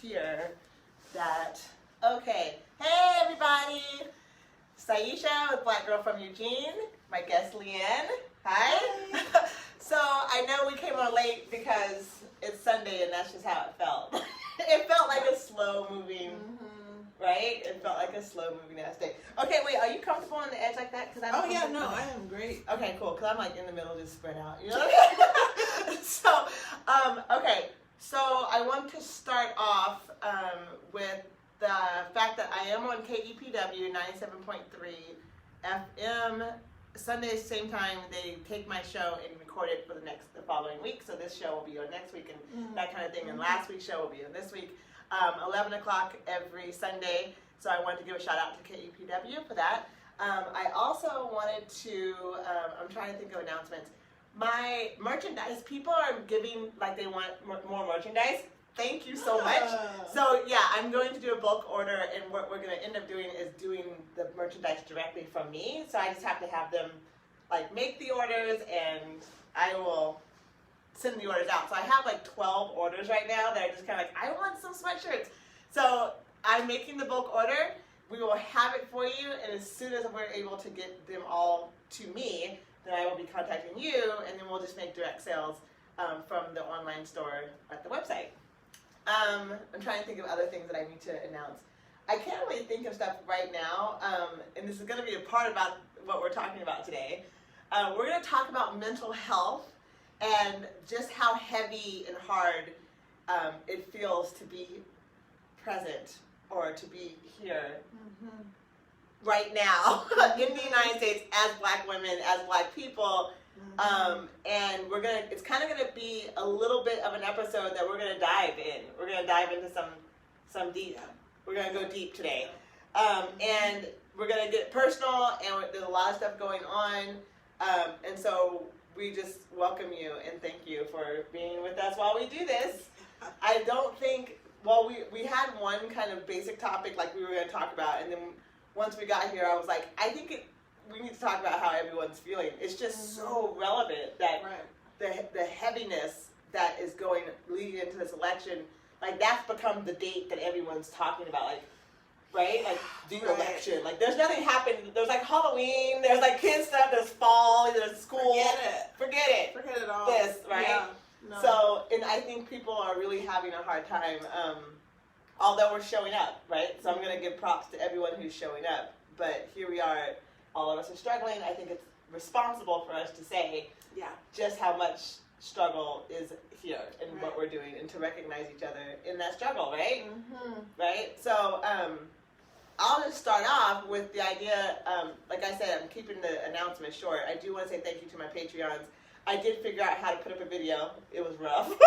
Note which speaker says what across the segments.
Speaker 1: here that, okay. Hey everybody! Saisha with Black Girl from Eugene. My guest Leanne. Hi. So I know we came on late because it's Sunday and that's just how it felt. It felt like a slow moving, right? It felt like a slow moving ass day. Okay, wait, are you comfortable on the edge like that?
Speaker 2: Oh yeah, no, I am great.
Speaker 1: Okay, cool, because I'm like in the middle just spread out, you know? So, okay, so I want to start off with the fact that I am on KEPW 97.3 FM. Sunday, same time, they take my show and record it for the following week. So this show will be on next week and that kind of thing. And last week's show will be on this week. 11 o'clock every Sunday. So I wanted to give a shout out to KEPW for that. I also wanted to, I'm trying to think of announcements. My merchandise, people are giving like they want more merchandise. Thank you so much. So yeah, I'm going to do a bulk order, and what we're going to end up doing is doing the merchandise directly from me. So I just have to have them like make the orders, and I will send the orders out. So I have like 12 orders right now that are just kind of like, I want some sweatshirts. So I'm making the bulk order. We will have it for you, and as soon as we're able to get them all to me, then I will be contacting you, and then we'll just make direct sales from the online store at the website. I'm trying to think of other things that I need to announce. I can't really think of stuff right now, and this is going to be a part about what we're talking about today. We're going to talk about mental health and just how heavy and hard it feels to be present or to be here right now in the United States as Black women, as Black people. And it's kind of gonna be a little bit of an episode that we're gonna dive in. We're gonna dive into some deep. We're gonna go deep today, and we're gonna get personal. And there's a lot of stuff going on, and so we just welcome you and thank you for being with us while we do this. I don't think. Well, we had one kind of basic topic like we were gonna talk about, and then once we got here, I was like, I think we need to talk about how everyone's feeling. It's just so relevant that the heaviness that is leading into this election, like that's become the date that everyone's talking about, like, right? Like the election. Like there's nothing happened. There's like Halloween, there's like kids stuff, there's fall, there's school. Forget it. Forget it all. This, right? Yeah. No. So, and I think people are really having a hard time, although we're showing up, right? So I'm going to give props to everyone who's showing up. But here we are. All of us are struggling. I think it's responsible for us to say just how much struggle is here and what we're doing, and to recognize each other in that struggle, right? Right? So I'll just start off with the idea, like I said, I'm keeping the announcement short. I do want to say thank you to my Patreons. I did figure out how to put up a video. It was rough. Girl,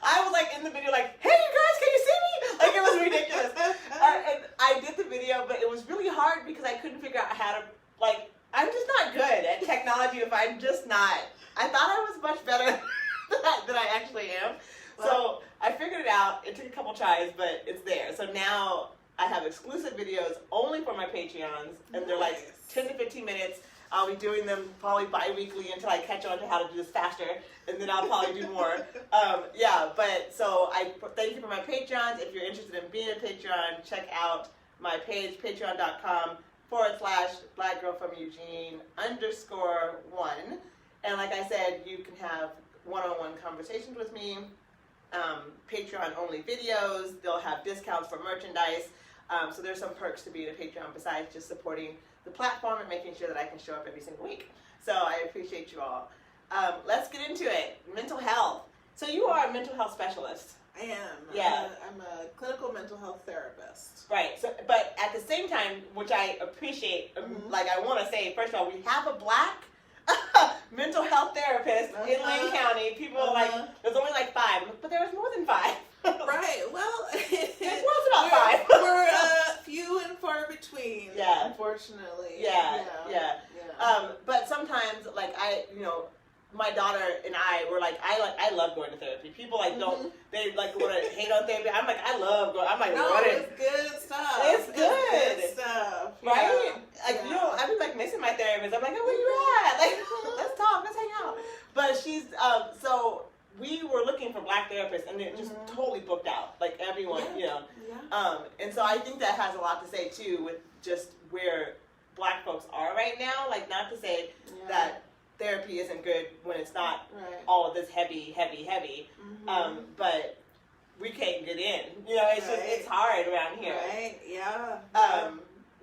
Speaker 1: I was like in the video like, hey you guys, can you see me? Like it was ridiculous. And I did the video, but it was really hard because I couldn't figure out how to, like, I'm just not good at technology if I'm just not. I thought I was much better than I actually am. So I figured it out. It took a couple tries, but it's there. So now I have exclusive videos only for my Patreons, and they're like 10 to 15 minutes. I'll be doing them probably bi-weekly until I catch on to how to do this faster, and then I'll probably do more. But so I thank you for my Patreons. If you're interested in being a Patreon, check out my page, patreon.com/Black Girl from Eugene _1. And like I said, you can have one-on-one conversations with me, Patreon-only videos. They'll have discounts for merchandise. So there's some perks to being a Patreon besides just supporting the platform and making sure that I can show up every single week. So I appreciate you all. Let's get into it. Mental health. So you are a mental health specialist.
Speaker 2: I am.
Speaker 1: Yeah.
Speaker 2: I'm a clinical mental health therapist.
Speaker 1: Right. So, but at the same time, which I appreciate, like I want to say, first of all, we have a Black mental health therapist in Lane County. People are like, there's only like 5, but there was more than 5.
Speaker 2: Right. Well,
Speaker 1: it was about 5.
Speaker 2: We're few and far between.
Speaker 1: Yeah.
Speaker 2: Unfortunately.
Speaker 1: Yeah. But sometimes, like my daughter and I were like, I love going to therapy. People like they like want to hate on therapy. I'm like, I love going. I'm like running.
Speaker 2: It's good stuff.
Speaker 1: It's good
Speaker 2: stuff,
Speaker 1: right? Like I've been like missing my therapist. I'm like, oh, where you at? Like, let's talk, let's hang out. But she's so we were looking for Black therapists, and it just totally booked out. Like everyone, you know.
Speaker 2: Yeah.
Speaker 1: And so I think that has a lot to say too with just where Black folks are right now. Like, not to say that therapy isn't good when it's not all of this heavy, but we can't get in. You know, it's just, it's hard around here.
Speaker 2: Right, yeah.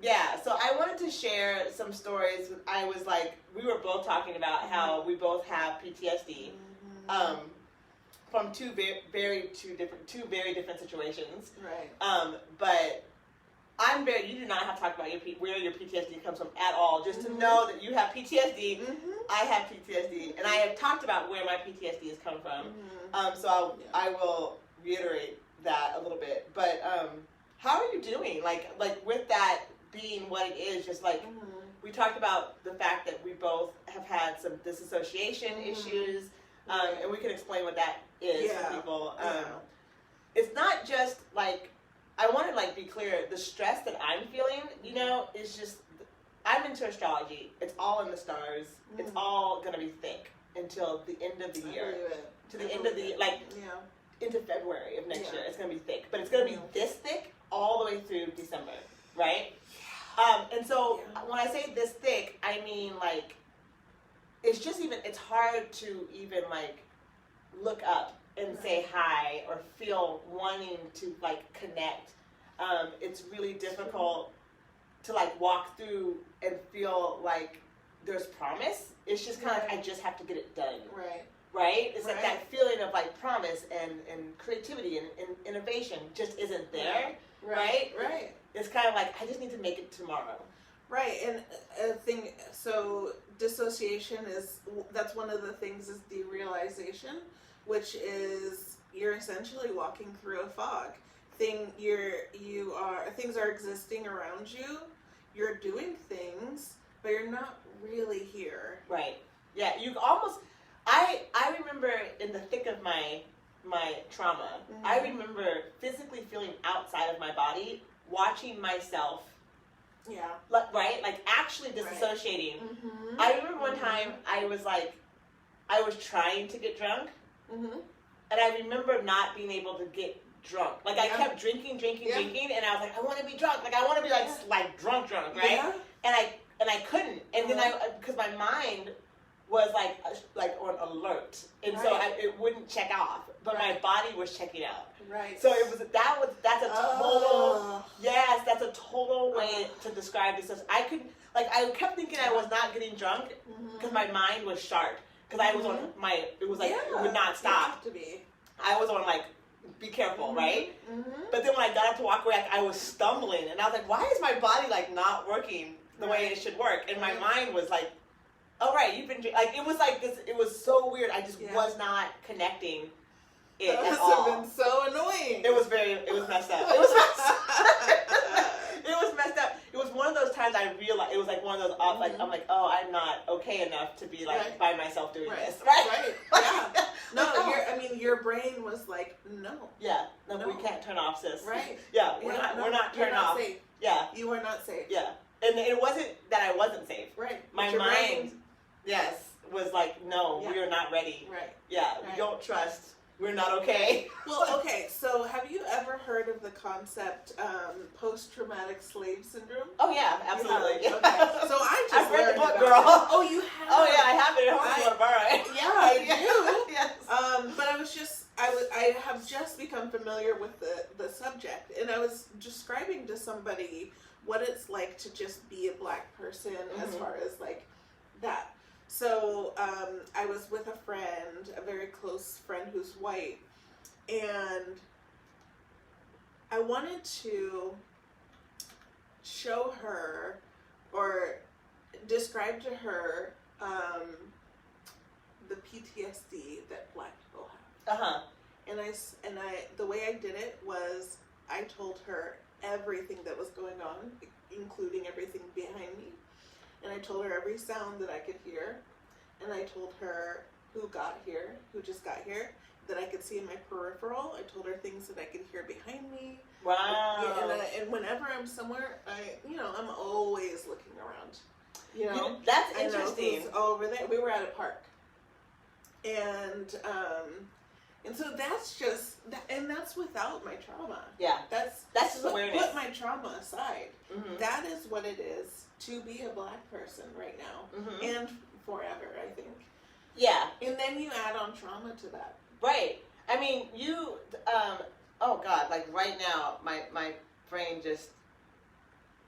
Speaker 1: Yeah, so I wanted to share some stories. I was like, we were both talking about how we both have PTSD from two very different situations.
Speaker 2: Right.
Speaker 1: But you do not have to talk about where your PTSD comes from at all. Just to know that you have PTSD, I have PTSD, and I have talked about where my PTSD has come from. So I will reiterate that a little bit. But how are you doing? Like with that being what it is, just like we talked about the fact that we both have had some disassociation issues, and we can explain what that is for people. It's not just like, I want to like be clear, the stress that I'm feeling, you know, is just, I'm into astrology. It's all in the stars. It's all going to be thick until the end of the year. To the end of the year, like into February of next year, it's going to be thick. But it's going to be this thick all the way through December, right? And so when I say this thick, I mean like, it's hard to even like look up and say hi or feel wanting to like connect. It's really difficult to like walk through and feel like there's promise. It's just kind of like, I just have to get it done. Right? It's like that feeling of like promise and creativity and innovation just isn't there. Right? It's kind of like, I just need to make it tomorrow.
Speaker 2: Right, and a thing, so dissociation that's one of the things is derealization, which is you're essentially walking through a fog. Things are existing around you, you're doing things, but you're not really here.
Speaker 1: Right. Yeah, you almost, I remember in the thick of my trauma, I remember physically feeling outside of my body, watching myself. Like actually disassociating. I remember one time I was trying to get drunk, and I remember not being able to get drunk. Like I kept drinking, and I was like, I want to be drunk. Like I want to be like drunk, right?
Speaker 2: Yeah.
Speaker 1: And I couldn't. And then because my mind was like on alert, and so it wouldn't check off, but my body was checking out.
Speaker 2: Right.
Speaker 1: So that's a total way to describe this. I kept thinking I was not getting drunk because my mind was sharp, because I was on it would not stop.
Speaker 2: Have to be.
Speaker 1: I was on like, be careful, right? But then when I got up to walk away, I was stumbling, and I was like, why is my body like not working the way it should work? And my mind was like, oh right, you've been like, it was like this. It was so weird. I just was not connecting it
Speaker 2: that
Speaker 1: at
Speaker 2: must
Speaker 1: all.
Speaker 2: have been so annoying.
Speaker 1: It was messed up. It was messed up. It was messed up. It was one of those times I realized, it was like one of those, like, I'm like, oh, I'm not okay enough to be like by myself doing this. Right.
Speaker 2: Yeah. No, your brain was like, no.
Speaker 1: Yeah. No, we can't turn off, sis.
Speaker 2: Right.
Speaker 1: Yeah. We're not turning off.
Speaker 2: Safe.
Speaker 1: Yeah.
Speaker 2: You are not safe.
Speaker 1: Yeah. And it wasn't that I wasn't safe.
Speaker 2: Right.
Speaker 1: My mind, was like, no, we are not ready.
Speaker 2: Right.
Speaker 1: Yeah. We don't trust. We're not okay.
Speaker 2: Well, okay, so have you ever heard of the concept post-traumatic slave syndrome?
Speaker 1: Oh, yeah, absolutely.
Speaker 2: Yeah. Okay. So
Speaker 1: I've read the book,
Speaker 2: about
Speaker 1: girl.
Speaker 2: it. Oh, you have?
Speaker 1: Oh, yeah, I have it at home. You want to borrow it?
Speaker 2: Yeah, I do.
Speaker 1: Yes.
Speaker 2: But I have just become familiar with the subject, and I was describing to somebody what it's like to just be a Black person as far as like that. So I was with a friend, a very close friend who's white, and I wanted to show her or describe to her the PTSD that Black people have. And I the way I did it was I told her everything that was going on, including everything behind me. And I told her every sound that I could hear. And I told her who just got here, that I could see in my peripheral. I told her things that I could hear behind me.
Speaker 1: Wow.
Speaker 2: And whenever I'm somewhere, I'm always looking around.
Speaker 1: That's interesting.
Speaker 2: Who's over there. We were at a park. And And so that's just, and that's without my trauma.
Speaker 1: Yeah.
Speaker 2: That's
Speaker 1: just awareness.
Speaker 2: Put my trauma aside.
Speaker 1: Mm-hmm.
Speaker 2: That is what it is to be a Black person right now.
Speaker 1: Mm-hmm.
Speaker 2: And forever, I think.
Speaker 1: Yeah.
Speaker 2: And then you add on trauma to that.
Speaker 1: Right. I mean, you, oh God, like right now, my brain just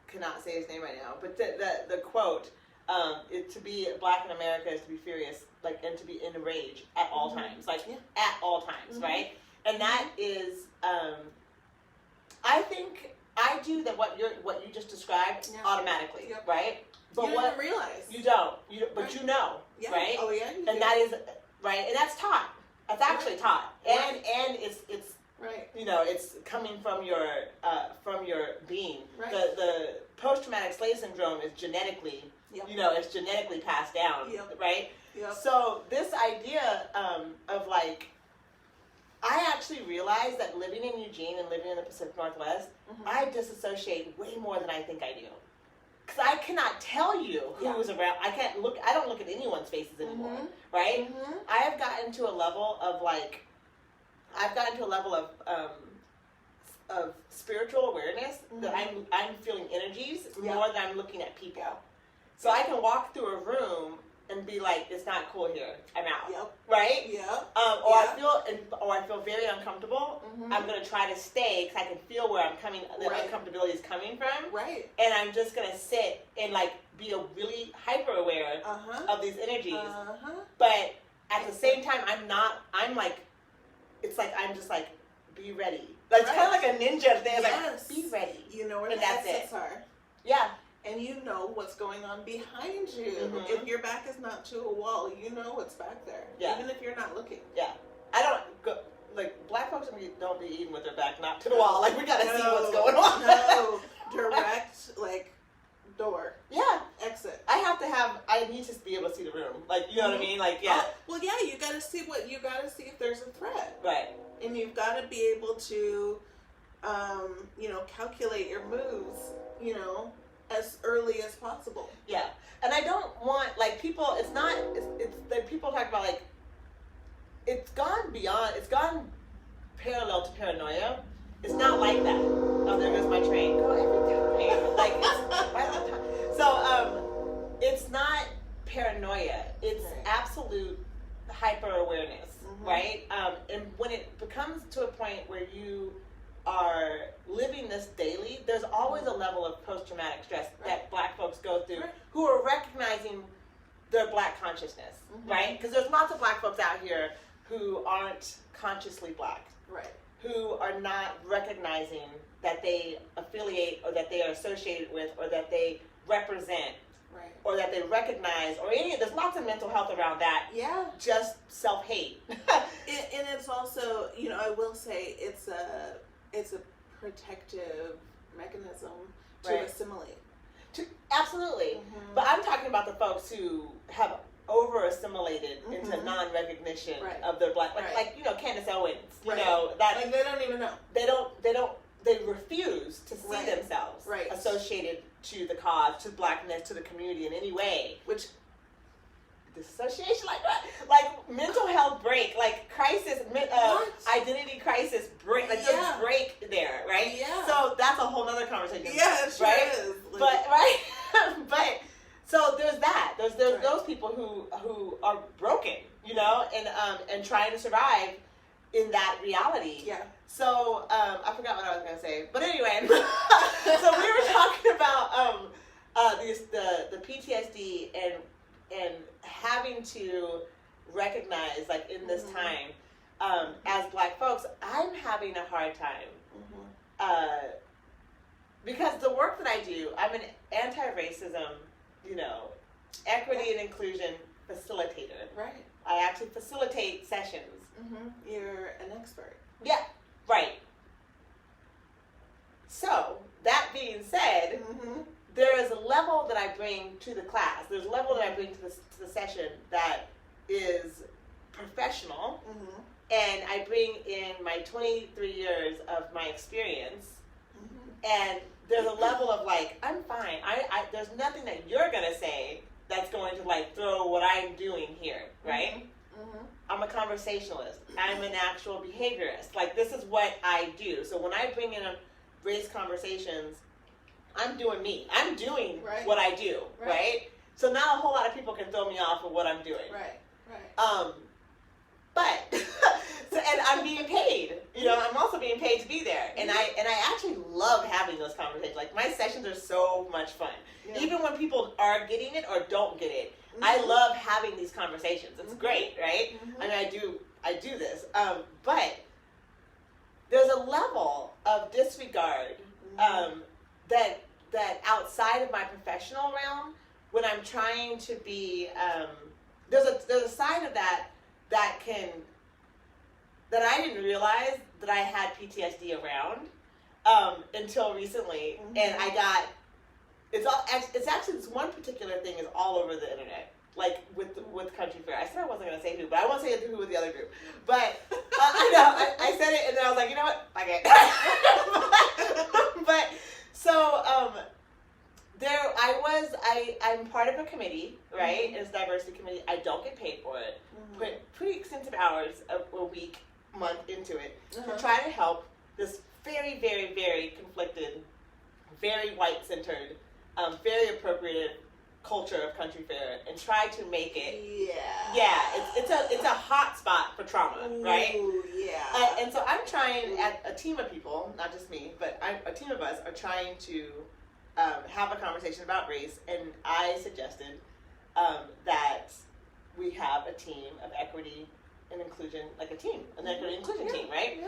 Speaker 1: cannot say his name right now, but the quote, to be Black in America is to be furious, like, and to be enraged at all times, like, at all times, right? And that is, I think I do that what you just described automatically, right? But
Speaker 2: you didn't realize.
Speaker 1: You don't, but you know, right?
Speaker 2: Oh yeah.
Speaker 1: And that is, right, and that's taught. That's actually taught, and it's
Speaker 2: right.
Speaker 1: You know, it's coming from your being.
Speaker 2: Right.
Speaker 1: The post-traumatic slave syndrome is genetically, you know, it's genetically passed down, right?
Speaker 2: Yep.
Speaker 1: So this idea of like, I actually realized that living in Eugene and living in the Pacific Northwest, I disassociate way more than I think I do. Because I cannot tell you who is around. I don't look at anyone's faces anymore, right? I have gotten to a level of like, of spiritual awareness that I'm feeling energies more than I'm looking at people. So I can walk through a room and be like, it's not cool here. I'm out. Right? Or I feel very uncomfortable. I'm gonna try to stay because I can feel where the uncomfortability is coming from.
Speaker 2: Right.
Speaker 1: And I'm just gonna sit and like be really hyper aware of these energies. But at the same time, I'm like, it's like I'm just like, be ready. Like, it's kind of like a ninja thing. Like, be ready.
Speaker 2: You know where
Speaker 1: and
Speaker 2: the
Speaker 1: that's
Speaker 2: exits
Speaker 1: it.
Speaker 2: are.
Speaker 1: Yeah.
Speaker 2: And you know what's going on behind you. If your back is not to a wall, you know what's back there.
Speaker 1: Yeah.
Speaker 2: Even if you're not looking.
Speaker 1: Yeah. I don't go, like, Black folks don't be eating with their back not to the wall. Like, we gotta see what's going on.
Speaker 2: No. Direct, like, door.
Speaker 1: Yeah.
Speaker 2: Exit.
Speaker 1: I need to be able to see the room. Like, you know what I mean? Like, yeah.
Speaker 2: Well, yeah, you gotta see if there's a threat.
Speaker 1: Right.
Speaker 2: And you've gotta be able to, calculate your moves, as early as possible.
Speaker 1: Yeah. And I don't want, like, people, it's like, people talk about, like, it's gone parallel to paranoia. It's not like that. Oh, there goes my train. Go every time. Like, it's right on time. So, it's not paranoia. It's absolute hyper-awareness, right? And when it becomes to a point where you are living this daily, there's always a level of post-traumatic stress that Black folks go through who are recognizing their Black consciousness, right? Because there's lots of Black folks out here who aren't consciously Black, who are not recognizing that they affiliate or that they are associated with or that they represent or that they recognize or there's lots of mental health around that. Yeah. Just self-hate.
Speaker 2: And it's also, I will say it's a protective mechanism to assimilate.
Speaker 1: Absolutely. But I'm talking about the folks who have over-assimilated into non-recognition of their Black, like Candace Owens, that
Speaker 2: like they don't even know.
Speaker 1: They refuse to see themselves associated to the cause, to Blackness, to the community in any way. Which dissociation, like mental health break, like crisis, identity crisis break, like just break there, right? Yeah. So that's a whole other conversation.
Speaker 2: Yeah, it sure is.
Speaker 1: But but so there's that. There's those people who are broken, and trying to survive in that reality. Yeah. So I forgot what I was gonna say, but anyway, so we were talking about the PTSD and having to recognize, like, in this time, as Black folks, I'm having a hard time because the work that I do, I'm an anti-racism, equity and inclusion facilitator. Right. I actually facilitate sessions.
Speaker 2: You're an expert.
Speaker 1: Yeah. Right. So, that being said, there is a level that I bring to the class. There's a level that I bring to the session that is professional. And I bring in my 23 years of my experience. And there's a level of, like, I'm fine. There's nothing that you're going to say that's going to, like, throw what I'm doing here, right? I'm a conversationalist. I'm an actual behaviorist. Like, this is what I do. So when I bring in race conversations, I'm doing me. I'm doing what I do, right? So now a whole lot of people can throw me off of what I'm doing. But and I'm being paid. You know, I'm also being paid to be there, and I actually love having those conversations. Like, my sessions are so much fun, even when people are getting it or don't get it. I love having these conversations. It's great, right? I mean, I do this, but there's a level of disregard that outside of my professional realm, when I'm trying to be, there's a side of that I didn't realize that I had PTSD around until recently, and I got it's actually this one particular thing is all over the internet, like with Country Fair. I said I wasn't gonna say who, but I won't say who with the other group. But I know I said it, and then I was like, you know what, okay. But so I'm part of a committee, right? It's a diversity committee. I don't get paid for it. Put pretty extensive hours a week, month into it to try to help this very, very, very conflicted, very white-centered, very appropriated culture of Country Fair, and try to make it. It's a hot spot for trauma, right? And so I'm trying, a team of people, not just me, but a team of us are trying to have a conversation about race, and I suggested that we have a team of equity and inclusion, like an equity and inclusion team, right?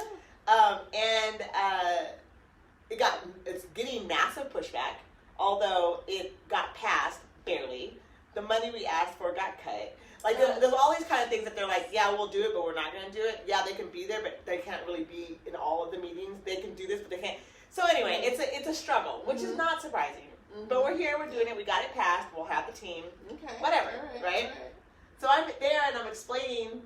Speaker 1: It's getting massive pushback, although it got passed barely. The money we asked for got cut. Like, there's all these kind of things that they're like, yeah, we'll do it, but we're not going to do it. Yeah, they can be there, but they can't really be in all of the meetings. They can do this, but they can't. So anyway, it's a struggle, which is not surprising. But we're here, we're doing it, we got it passed, we'll have the team, whatever, right? So I'm there and I'm explaining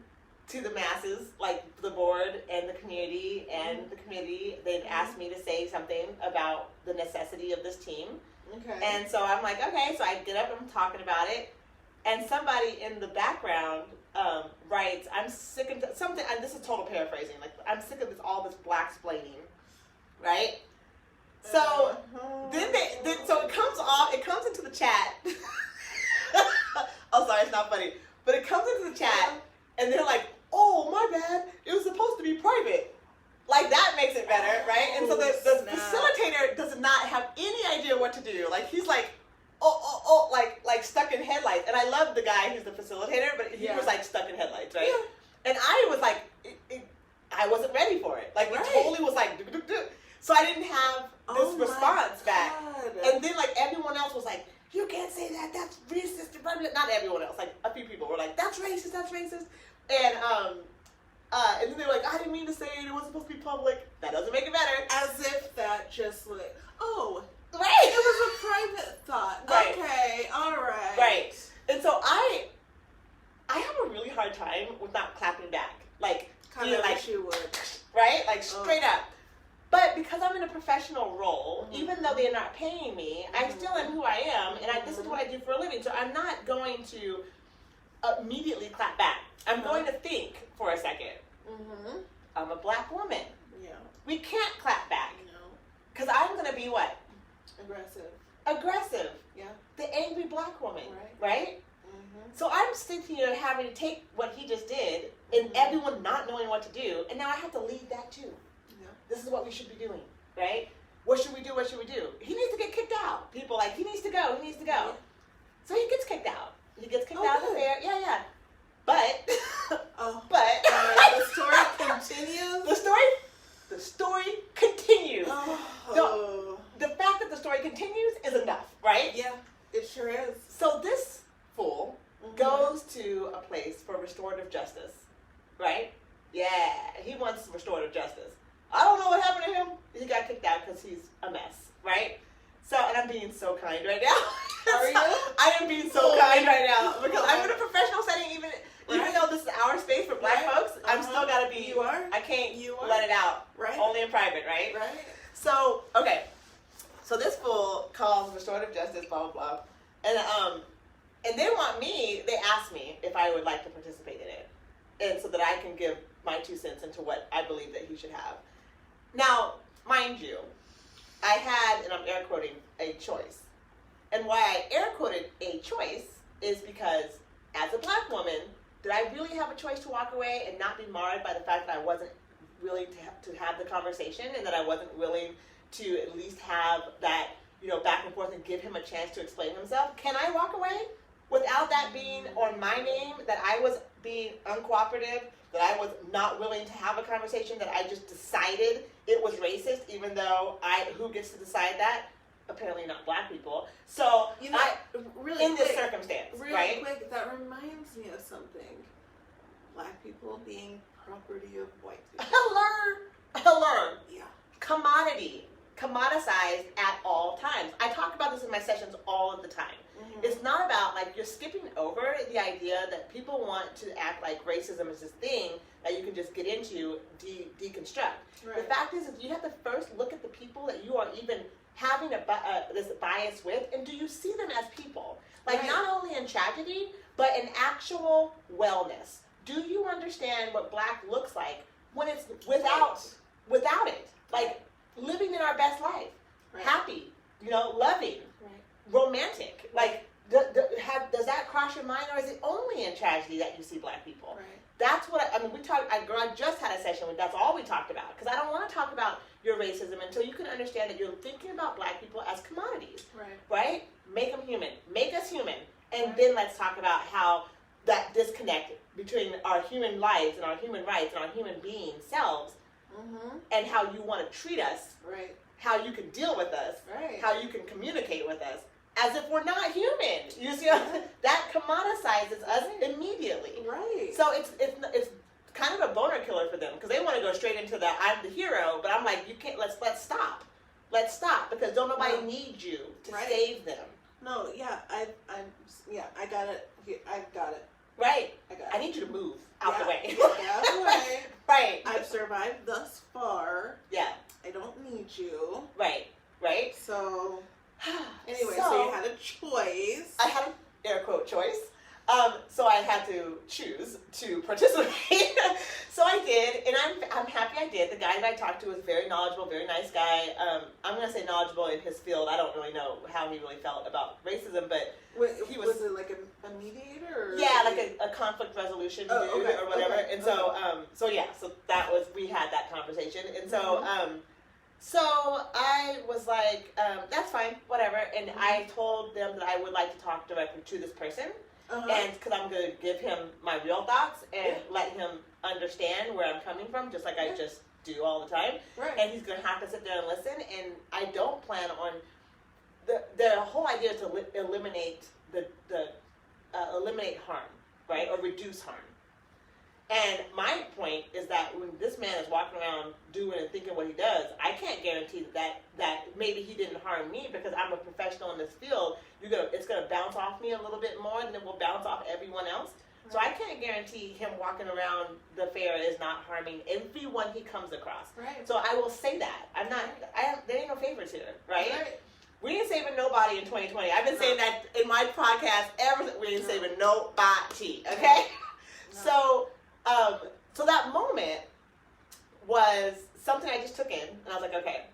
Speaker 1: to the masses, like the board and the community and the committee. They've asked me to say something about the necessity of this team. And so I'm like, okay, so I get up and I'm talking about it. And somebody in the background writes, I'm sick of something, and this is total paraphrasing, like, I'm sick of all this black splaining, right? So then so it comes into the chat. Oh, sorry, it's not funny. But it comes into the chat, and they're like, oh, my bad, it was supposed to be private. Like, that makes it better, right? And so the facilitator does not have any idea what to do. Like, he's like, like stuck in headlights. And I love the guy who's the facilitator, but he was like stuck in headlights, right? And I was like, I wasn't ready for it. Like, it totally was like, so I didn't have this response back. And then, like, everyone else was like, you can't say that, that's racist. Not everyone else, like, a few people were like, that's racist. And then they were like, I didn't mean to say it, it wasn't supposed to be public. That doesn't make it better.
Speaker 2: As if that just like, oh,
Speaker 1: right,
Speaker 2: it was a private thought.
Speaker 1: Right.
Speaker 2: Okay, all right.
Speaker 1: Right. And so I have a really hard time with not clapping back. Like,
Speaker 2: kind of like you would.
Speaker 1: Right? Like, straight up. But because I'm in a professional role, even though they're not paying me, I still am who I am, and this is what I do for a living. So I'm not going to immediately clap back. I'm going to think for a second. I'm a black woman.
Speaker 2: Yeah.
Speaker 1: We can't clap back. No. Because I'm going to be what? Aggressive.
Speaker 2: Yeah.
Speaker 1: The angry black woman. Right? So I'm sitting here having to take what he just did, and everyone not knowing what to do, and now I have to lead that too. This is what we should be doing, right? What should we do? He needs to get kicked out. People like, he needs to go. So he gets kicked out. He gets kicked out of the fair. Yeah. But,
Speaker 2: the story continues?
Speaker 1: The story continues.
Speaker 2: Oh.
Speaker 1: The fact that the story continues is enough, right?
Speaker 2: Yeah, it sure is.
Speaker 1: So this fool goes to a place for restorative justice, right? Yeah, he wants restorative justice. I don't know what happened to him. He got kicked out because he's a mess, right? So, and I'm being so kind right now.
Speaker 2: Are you?
Speaker 1: I am being so kind right now because I'm in a professional setting, even though this is our space for black folks. I'm still gotta be.
Speaker 2: You are.
Speaker 1: I can't let it out.
Speaker 2: Right.
Speaker 1: Only in private, right?
Speaker 2: Right.
Speaker 1: So okay. So this fool calls restorative justice, blah blah blah, and they want me. They asked me if I would like to participate in it. and so that I can give my 2 cents into what I believe that he should have. Now, mind you, I had, and I'm air quoting, a choice. And why I air quoted a choice is because as a black woman, did I really have a choice to walk away and not be marred by the fact that I wasn't willing to have the conversation, and that I wasn't willing to at least have that, back and forth and give him a chance to explain himself? Can I walk away without that being on my name, that I was being uncooperative, that I was not willing to have a conversation, that I just decided it was racist, even though who gets to decide that? Apparently not black people. So,
Speaker 2: really
Speaker 1: in this
Speaker 2: quick,
Speaker 1: circumstance,
Speaker 2: really
Speaker 1: right?
Speaker 2: quick, that reminds me of something. Black people being property of white people.
Speaker 1: Hello.
Speaker 2: Yeah.
Speaker 1: Commoditized at all times. I talk about this in my sessions all of the time.
Speaker 2: Mm-hmm.
Speaker 1: It's not about, you're skipping over the idea that people want to act like racism is this thing that you can just get into, deconstruct.
Speaker 2: Right.
Speaker 1: The fact is you have to first look at the people that you are even having this bias with, and do you see them as people?
Speaker 2: Right.
Speaker 1: Not only in tragedy, but in actual wellness. Do you understand what black looks like when it's without it? Living in our best life.
Speaker 2: Right.
Speaker 1: Happy, loving,
Speaker 2: Right.
Speaker 1: romantic. Does that cross your mind, or is it only in tragedy that you see black people?
Speaker 2: Right.
Speaker 1: That's what we talked. I just had a session where that's all we talked about, because I don't want to talk about your racism until you can understand that you're thinking about black people as commodities. Right? Make them human. Make us human, and then let's talk about how that disconnect between our human lives and our human rights and our human being selves, and how you want to treat us.
Speaker 2: Right.
Speaker 1: How you can deal with us.
Speaker 2: Right.
Speaker 1: How you can communicate with us. As if we're not human. You see, that commoditizes us immediately.
Speaker 2: Right.
Speaker 1: So it's kind of a boner killer for them, because they want to go straight into the I'm the hero, but I'm like, you can't. Let's stop. Let's stop, because don't nobody need you to save them.
Speaker 2: No, yeah, I got it. I got it.
Speaker 1: Right.
Speaker 2: I
Speaker 1: need you to move out the way.
Speaker 2: Get out of the way.
Speaker 1: Right.
Speaker 2: I've survived thus far.
Speaker 1: Yeah.
Speaker 2: I don't need you.
Speaker 1: Right.
Speaker 2: So, anyway, so you had a choice.
Speaker 1: I had an air quote choice. So I had to choose to participate. So I did, and I'm happy I did. The guy that I talked to was very knowledgeable, very nice guy. I'm going to say knowledgeable in his field. I don't really know how he really felt about racism, but he was
Speaker 2: it like a mediator? Or
Speaker 1: yeah, like a conflict resolution dude or whatever.
Speaker 2: Okay.
Speaker 1: And so, so that was, we had that conversation. And so, so I was like, that's fine, whatever. And I told them that I would like to talk directly to this person. And because I'm going to give him my real thoughts and let him understand where I'm coming from, just like I just do all the time.
Speaker 2: Right.
Speaker 1: And he's going to have to sit there and listen. And I don't plan on, the whole idea is to eliminate eliminate harm, right? Or reduce harm. And my point is that when this man is walking around doing and thinking what he does, I can't guarantee that maybe he didn't harm me, because I'm a professional in this field. It's gonna bounce off me a little bit more than it will bounce off everyone else. Right. So I can't guarantee him walking around the fair is not harming everyone he comes across.
Speaker 2: Right.
Speaker 1: So I will say that. There ain't no favors here, right? We ain't saving nobody in 2020. I've been saying that in my podcast ever since. We ain't saving nobody, okay? So that moment was something I just took in, and I was like, okay.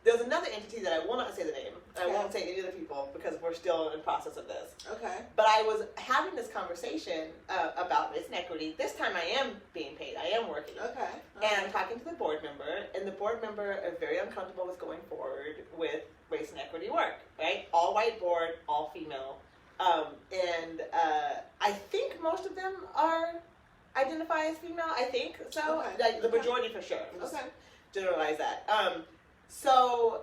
Speaker 1: There's another entity that I will not say the name. I won't say any of the people, because we're still in process of this.
Speaker 2: Okay.
Speaker 1: But I was having this conversation about race and equity. This time I am being paid. I am working.
Speaker 2: Okay.
Speaker 1: And I'm talking to the board member, and the board member is very uncomfortable with going forward with race and equity work, right? All white board, all female. And I think most of them identify as female. I think so.
Speaker 2: Okay.
Speaker 1: Like the majority for sure.
Speaker 2: Okay.
Speaker 1: Generalize that. So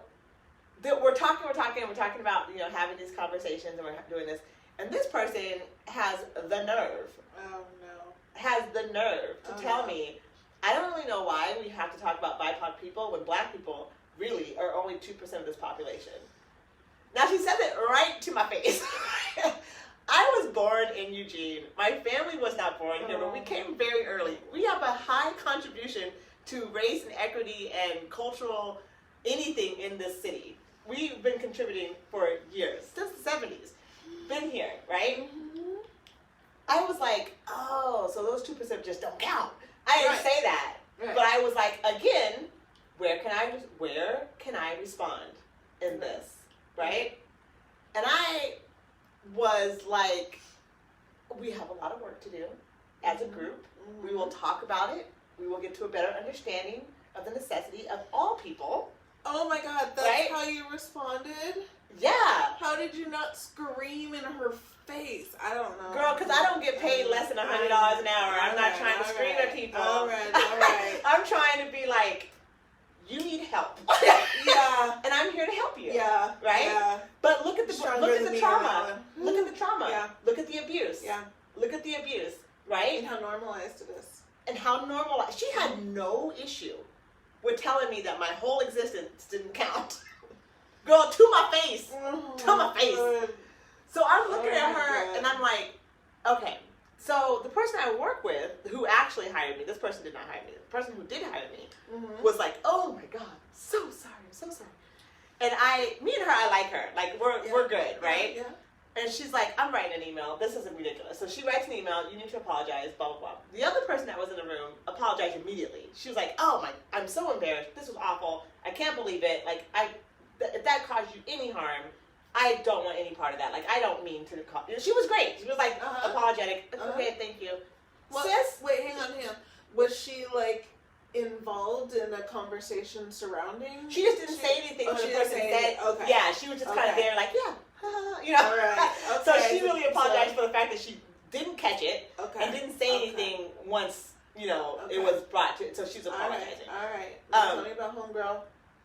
Speaker 1: we're talking about having these conversations, and we're doing this, and this person has the nerve.
Speaker 2: Oh no.
Speaker 1: Has the nerve to tell me, I don't really know why we have to talk about BIPOC people when black people really are only 2% of this population. Now she said it right to my face. I was born in Eugene. My family was not born here, but we came very early. We have a high contribution to race and equity and cultural anything in this city. We've been contributing for years, since the 70s. Been here, right? I was like, oh, so those 2% just don't count. I didn't
Speaker 2: Right.
Speaker 1: say that.
Speaker 2: Right.
Speaker 1: But I was like, again, where can I respond in
Speaker 2: Right.
Speaker 1: this, right? And I was like, we have a lot of work to do as a group. We will talk about it. We will get to a better understanding of the necessity of all people.
Speaker 2: Oh my God, that's
Speaker 1: Right?
Speaker 2: how you responded?
Speaker 1: Yeah.
Speaker 2: How did you not scream in her face? I don't know.
Speaker 1: Girl, because I don't get paid less than $100 an hour. I'm not trying to scream at people.
Speaker 2: All right.
Speaker 1: I'm trying to be like, you need help.
Speaker 2: Yeah.
Speaker 1: And I'm here to help you.
Speaker 2: Yeah.
Speaker 1: Right?
Speaker 2: Yeah.
Speaker 1: But look at the
Speaker 2: Stronger
Speaker 1: trauma.
Speaker 2: than me on that one.
Speaker 1: Look at the trauma.
Speaker 2: Yeah.
Speaker 1: Look at the abuse.
Speaker 2: Yeah.
Speaker 1: Look at the abuse. Right?
Speaker 2: And how normalized it is.
Speaker 1: And how normal. She had no issue with telling me that my whole existence didn't count. Girl, to my face. To my face.
Speaker 2: God.
Speaker 1: So I'm looking at
Speaker 2: my
Speaker 1: her
Speaker 2: God.
Speaker 1: and I'm like, okay. So the person I work with, who actually hired me, this person did not hire me. The person who did hire me was like, oh my God, so sorry, I'm so sorry. And me and her, I like her. Like we're good, right?
Speaker 2: Yeah.
Speaker 1: And she's like, I'm writing an email. This isn't ridiculous. So she writes an email. You need to apologize, blah, blah, blah. The other person that was in the room apologized immediately. She was like, oh my, I'm so embarrassed. This was awful. I can't believe it. Like, if that caused you any harm, I don't want any part of that. Like, I don't mean to cause. She was great. She was like apologetic. Okay, thank you.
Speaker 2: Well,
Speaker 1: Sis?
Speaker 2: wait, hang on. Was she like involved in a conversation surrounding?
Speaker 1: She just didn't say anything when the person said.
Speaker 2: Okay.
Speaker 1: Yeah, she was just kind of there, like, yeah, you know.
Speaker 2: All right. Okay.
Speaker 1: So she really apologized for the fact that she didn't catch it
Speaker 2: Okay.
Speaker 1: and didn't say anything once, it was brought to. So she's apologizing.
Speaker 2: All right. Tell me about homegirl.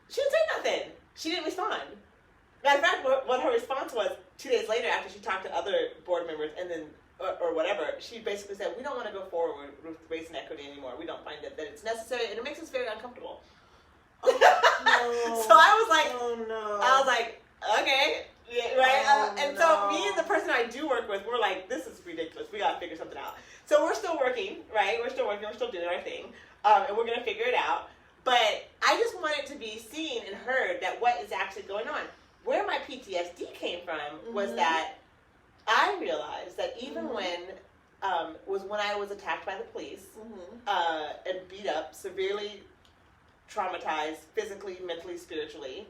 Speaker 1: She didn't say nothing. She didn't respond. Matter of fact, what her response was 2 days later after she talked to other board members and then or whatever, she basically said, we don't want to go forward with race and equity anymore. We don't find that it's necessary and it makes us very uncomfortable.
Speaker 2: Oh, no.
Speaker 1: So I was like,
Speaker 2: I
Speaker 1: was like, okay, yeah, right?
Speaker 2: Oh,
Speaker 1: And
Speaker 2: no.
Speaker 1: so me and the person I do work with, we're like, this is ridiculous. We got to figure something out. So we're still working, right? We're still working. We're still doing our thing. And we're going to figure it out. But I just wanted to be seen and heard that what is actually going on. Where my PTSD came from was that I realized that even when I was attacked by the police and beat up, severely traumatized, physically, mentally, spiritually,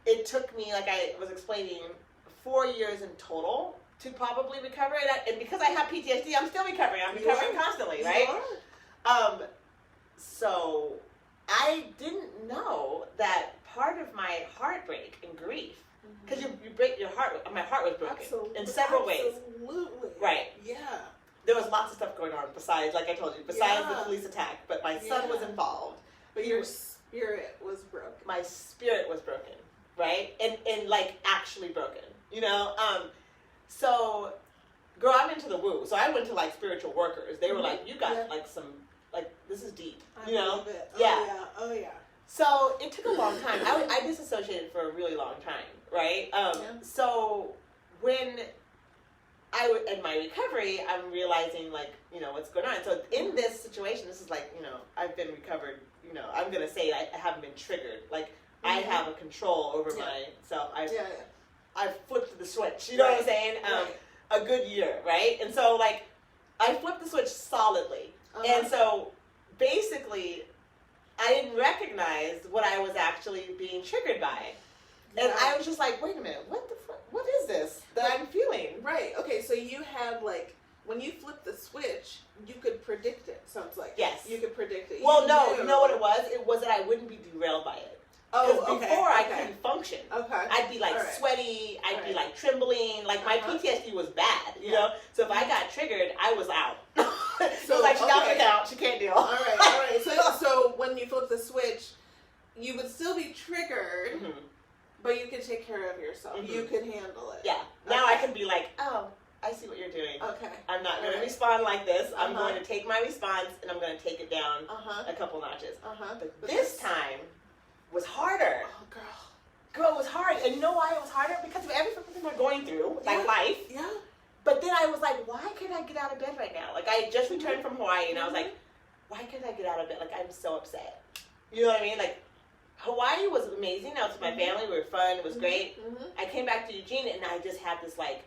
Speaker 1: it took me, like I was explaining, 4 years in total to probably recover. And because I have PTSD, I'm still recovering. I'm recovering constantly, right? So I didn't know that part of my heartbreak and grief, because you break your heart. My heart was broken in several ways.
Speaker 2: Absolutely.
Speaker 1: Right.
Speaker 2: Yeah.
Speaker 1: There was lots of stuff going on besides, like I told you, besides the police attack. But my son was involved.
Speaker 2: But your spirit was broken.
Speaker 1: My spirit was broken, right? And like actually broken, So, girl, I'm into the woo. So I went to like spiritual workers. They were like, you got like some, like this is deep,
Speaker 2: I love it. Oh yeah.
Speaker 1: So it took a long time. I disassociated for a really long time, right? So when in my recovery, I'm realizing like, what's going on. So in this situation, this is like, I've been recovered, I'm going to say I haven't been triggered. Like I have a control over myself. I've flipped the switch, you know what I'm saying? A good year, right? And so like, I flipped the switch solidly. And so basically, I didn't recognize what I was actually being triggered by. And I was just like, wait a minute, what the fuck? What is this that I'm feeling?
Speaker 2: Right. Okay, so you had like, when you flipped the switch, you could predict it, sounds like.
Speaker 1: Yes.
Speaker 2: You could predict it.
Speaker 1: Well, no, you know what it was? It was that I wouldn't be derailed by it. Because before I couldn't function.
Speaker 2: Okay.
Speaker 1: I'd be like sweaty, I'd be like trembling, like my PTSD was bad, you know? So if I got triggered, I was out. So it was like, she's not gonna count, she can't deal.
Speaker 2: All right. So when you flip the switch, you would still be triggered, but you can take care of yourself. You can handle it.
Speaker 1: Yeah. Now I can be like, oh, I see what you're doing.
Speaker 2: Okay.
Speaker 1: I'm not going to respond like this. I'm going to take my response and I'm going to take it down a couple notches. But this time was harder.
Speaker 2: Oh,
Speaker 1: Girl, it was hard. And you know why it was harder? Because of everything we're going through, like life.
Speaker 2: Yeah.
Speaker 1: But then I was like, why can't I get out of bed right now? Like, I had just returned from Hawaii, and I was like, why can't I get out of bed? Like, I'm so upset. You know what I mean? Like, Hawaii was amazing. I was with my family. We were fun. It was great. I came back to Eugene, and I just had this, like,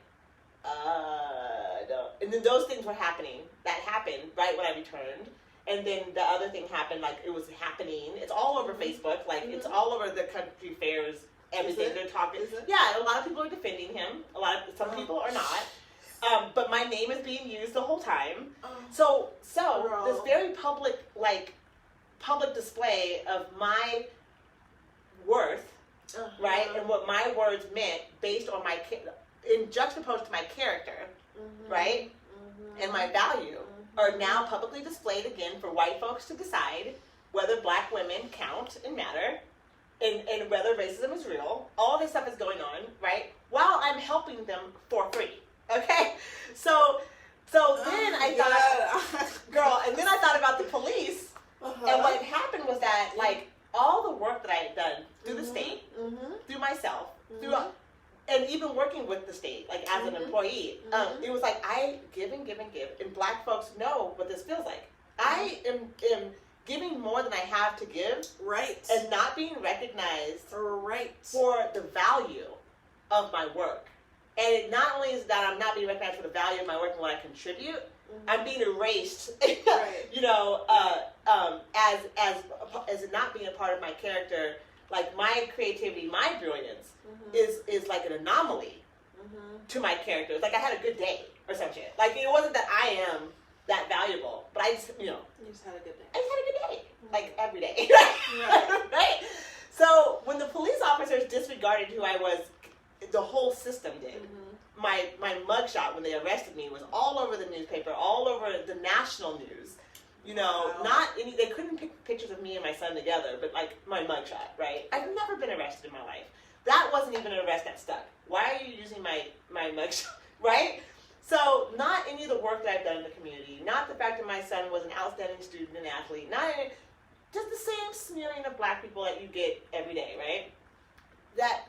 Speaker 1: and then those things were happening. That happened right when I returned. And then the other thing happened, like, it was happening. It's all over Facebook. Like, it's all over the country fairs, everything. They're talking. Yeah, a lot of people are defending him. Some people are not. But my name is being used the whole time. So this very public display of my worth, right, and what my words meant based on in juxtaposed to my character, right, and my value, are now publicly displayed again for white folks to decide whether black women count and matter, and whether racism is real. All this stuff is going on, right, while I'm helping them for free. Okay, so then I thought, girl, and then I thought about the police, and what happened was that, like, all the work that I had done through the state, through myself, and even working with the state, like, as an employee, it was like, I give and give and give, and black folks know what this feels like. I am giving more than I have to give,
Speaker 2: right,
Speaker 1: and not being recognized,
Speaker 2: right,
Speaker 1: for the value of my work. And it not only is that I'm not being recognized for the value of my work and what I contribute, I'm being erased, you know, as it not being a part of my character. Like, my creativity, my brilliance is like an anomaly to my character. It's like I had a good day or some shit. Like, it wasn't that I am that valuable, but I just,
Speaker 2: You just had a good day.
Speaker 1: I just had a good day. Like, every day. Right? So, when the police officers disregarded who I was, the whole system did. My mugshot when they arrested me was all over the newspaper, all over the national news. You know, they couldn't pick pictures of me and my son together, but, like, my mugshot, right? I've never been arrested in my life. That wasn't even an arrest that stuck. Why are you using my mugshot, right? So, not any of the work that I've done in the community, not the fact that my son was an outstanding student and athlete, just the same smearing of black people that you get every day, right?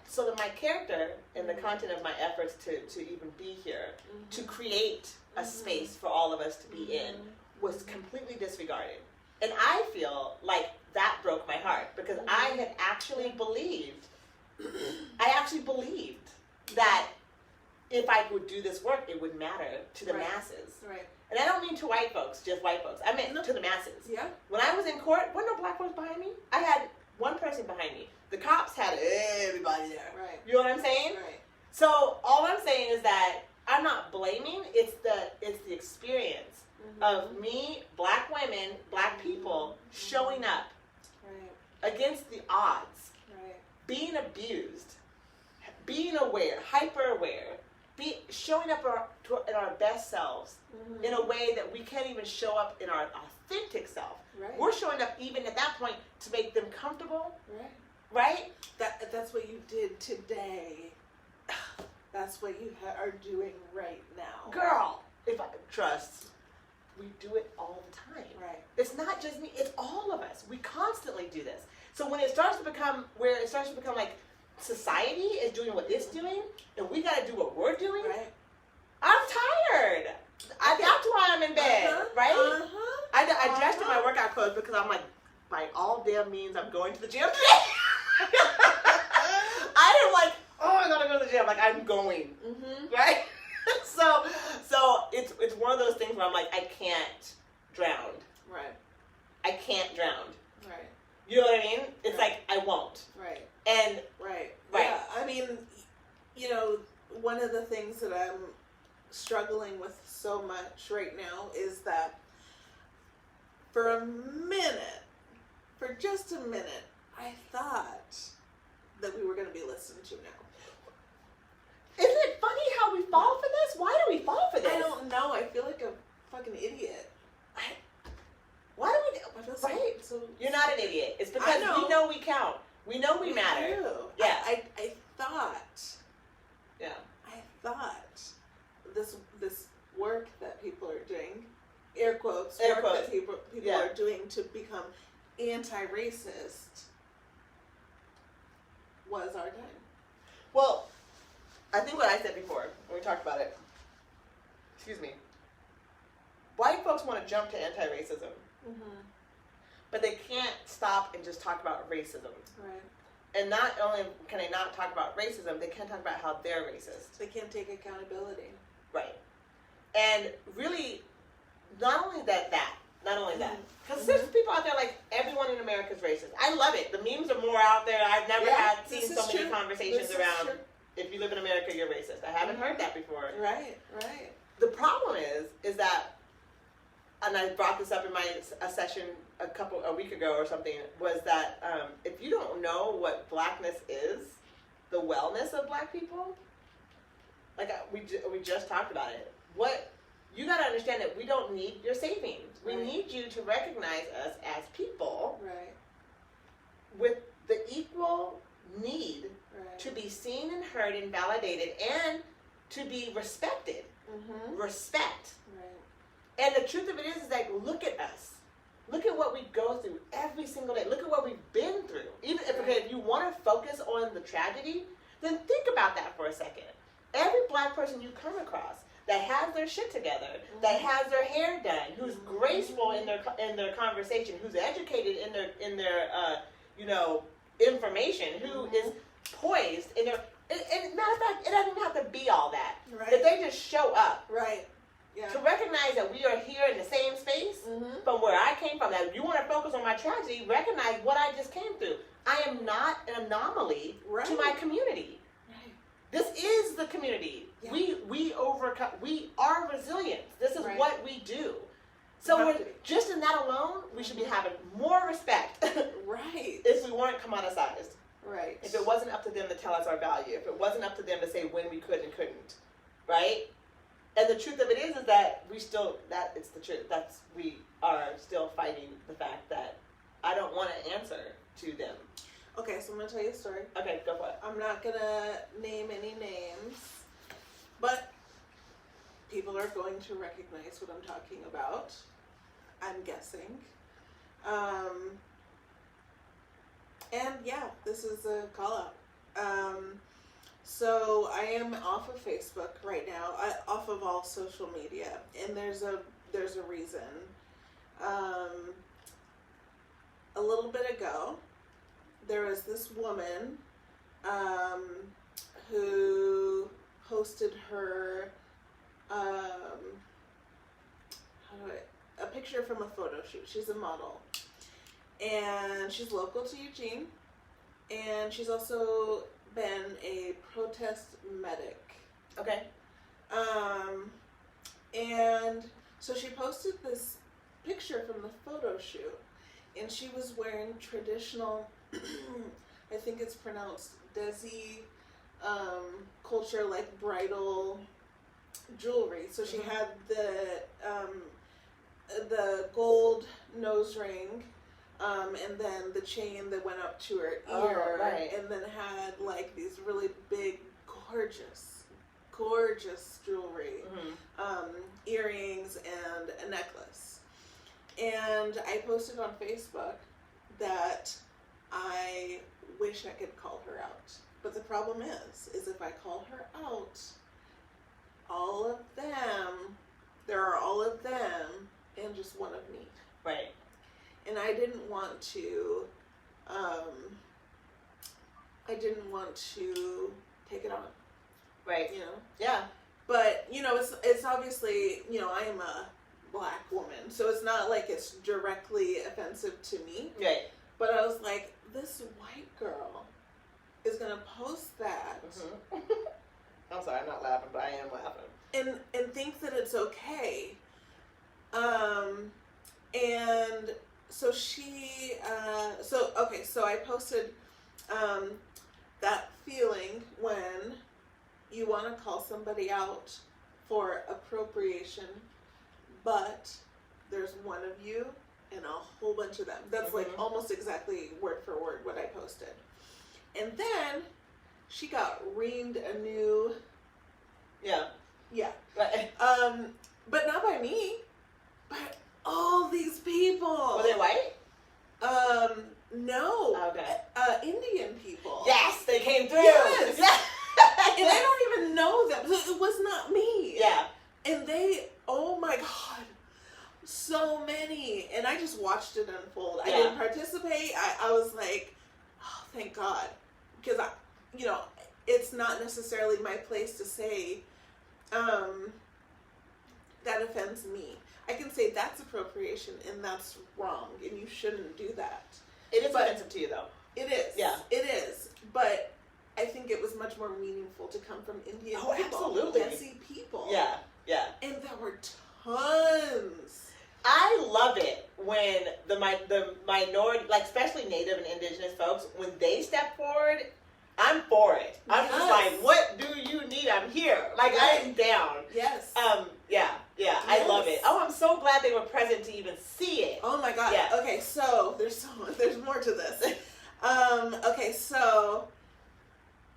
Speaker 1: So that my character and the content of my efforts to even be here, to create a space for all of us to be in, was completely disregarded. And I feel like that broke my heart, because I had actually believed that if I would do this work, it would matter to the masses.
Speaker 2: Right.
Speaker 1: And I don't mean to white folks, just white folks. I meant to the masses.
Speaker 2: Yeah.
Speaker 1: When I was in court, weren't no black folks behind me. I had one person behind me. The cops had everybody there.
Speaker 2: Right.
Speaker 1: You know what I'm saying?
Speaker 2: Right.
Speaker 1: So all I'm saying is that I'm not blaming. It's the experience of me, black women, black people showing up against the odds, being abused, being aware, hyper aware, showing up in our best selves in a way that we can't even show up in our authentic self.
Speaker 2: Right.
Speaker 1: We're showing up even at that point to make them comfortable.
Speaker 2: Right.
Speaker 1: Right?
Speaker 2: That's what you did today. That's what you are doing right now.
Speaker 1: Girl, if I trust, we do it all the time.
Speaker 2: Right.
Speaker 1: It's not just me, it's all of us. We constantly do this. So when it starts to become like society is doing what it's doing, and we got to do what we're doing, I'm tired. That's why I'm in bed, right? I dressed in my workout clothes because I'm like, by all damn means, I'm going to the gym today. I am like, oh, I gotta go to the gym. Like, I'm going, right? So it's one of those things where I'm like, I can't drown.
Speaker 2: Right.
Speaker 1: I can't drown.
Speaker 2: Right.
Speaker 1: You know what I mean? It's like, I won't.
Speaker 2: Right.
Speaker 1: And
Speaker 2: right.
Speaker 1: Right.
Speaker 2: Yeah. I mean, one of the things that I'm struggling with so much right now is that for just a minute, I thought that we were going to be listened to now.
Speaker 1: Isn't it funny how we fall for this? Why do we fall for this?
Speaker 2: I don't know. I feel like a fucking idiot.
Speaker 1: Why do we? Right?
Speaker 2: So
Speaker 1: you're not an idiot. It's because we know we count. We know we matter.
Speaker 2: Do.
Speaker 1: Yeah.
Speaker 2: I thought.
Speaker 1: Yeah.
Speaker 2: I thought this work that people are doing, air quotes, that people are doing to become anti-racist was our time.
Speaker 1: Well, I think what I said before when we talked about it. Excuse me. White folks want to jump to anti-racism, but they can't stop and just talk about racism.
Speaker 2: Right.
Speaker 1: And not only can they not talk about racism, they can't talk about how they're racist.
Speaker 2: They can't take accountability.
Speaker 1: Right. And really, not only that, because there's people out there like everyone in America is racist. I love it. The memes are more out there. I've never seen so many conversations around if you live in America, you're racist. I haven't heard that before.
Speaker 2: Right.
Speaker 1: The problem is that, and I brought this up in a session a week ago or something, was that if you don't know what blackness is, the wellness of black people, like we just talked about it. You got to understand that we don't need your savings. We need you to recognize us as people, with the equal need to be seen and heard and validated, and to be respected. Respect. And the truth of it is that look at us. Look at what we go through every single day. Look at what we've been through. Even if you want to focus on the tragedy, then think about that for a second. Every black person you come across that has their shit together, that has their hair done, who's graceful in their conversation, who's educated in their information, who is poised in their. And matter of fact, it doesn't even have to be all that. That they just show up. To recognize that we are here in the same space from where I came from. That if you want to focus on my tragedy, recognize what I just came through. I am not an anomaly to my community. This is the community. We overcome. We are resilient. This is what we do. So just in that alone, we should be having more respect. If we weren't commoditized. If it wasn't up to them to tell us our value. If it wasn't up to them to say when we could and couldn't. Right? And the truth of it is that it's the truth. We are still fighting the fact that I don't want to answer to them.
Speaker 2: Okay, so I'm going to tell you a story.
Speaker 1: Okay, go for it.
Speaker 2: I'm not going to name any names, but people are going to recognize what I'm talking about, I'm guessing. And yeah, this is a call out. So I am off of Facebook right now, off of all social media, and there's a reason. A little bit ago, there was this woman who posted her a picture from a photo shoot. She's a model, and she's local to Eugene, and she's also been a protest medic.
Speaker 1: Okay.
Speaker 2: And so she posted this picture from the photo shoot, and she was wearing traditional, I think it's pronounced Desi, culture, like bridal jewelry. So she had the gold nose ring, and then the chain that went up to her ear, and then had like these really big, gorgeous jewelry, earrings and a necklace. And I posted on Facebook that I wish I could call her out. But the problem is if I call her out, there are all of them and just one of me.
Speaker 1: Right.
Speaker 2: And I didn't want to take it on.
Speaker 1: Right.
Speaker 2: You know?
Speaker 1: Yeah.
Speaker 2: But, it's obviously, I am a black woman, so it's not like it's directly offensive to me.
Speaker 1: Right.
Speaker 2: But I was like, this white girl is going to post that.
Speaker 1: I'm sorry, I'm not laughing, but I am laughing.
Speaker 2: And think that it's okay. And so so I posted that feeling when you want to call somebody out for appropriation, but there's one of you and a whole bunch of them. That's like almost exactly word for word what I posted. And then she got reamed anew. Yeah.
Speaker 1: Right.
Speaker 2: But not by me, but all these people.
Speaker 1: Were they white?
Speaker 2: No.
Speaker 1: Okay.
Speaker 2: Indian people.
Speaker 1: Yes, they came through.
Speaker 2: Yes.
Speaker 1: Yeah.
Speaker 2: And I don't even know them. So it was not me.
Speaker 1: Yeah.
Speaker 2: And they, oh my God, so many. And I just watched it unfold. I didn't participate. I was like, oh, thank God. Because, it's not necessarily my place to say, that offends me. I can say that's appropriation and that's wrong and you shouldn't do that.
Speaker 1: It is offensive to you, though.
Speaker 2: It is.
Speaker 1: Yeah.
Speaker 2: It is. But I think it was much more meaningful to come from Indian people.
Speaker 1: Absolutely.
Speaker 2: Desi people.
Speaker 1: Yeah, yeah.
Speaker 2: And there were tons.
Speaker 1: I love it when the minority, like especially Native and Indigenous folks, when they step forward, I'm for it. I'm just like, what do you need? I'm here. Like, I am down.
Speaker 2: Yes.
Speaker 1: Yeah.
Speaker 2: Yes.
Speaker 1: I love it. Oh, I'm so glad they were present to even see it.
Speaker 2: Oh my God.
Speaker 1: Yeah.
Speaker 2: Okay, so there's more to this. Okay, so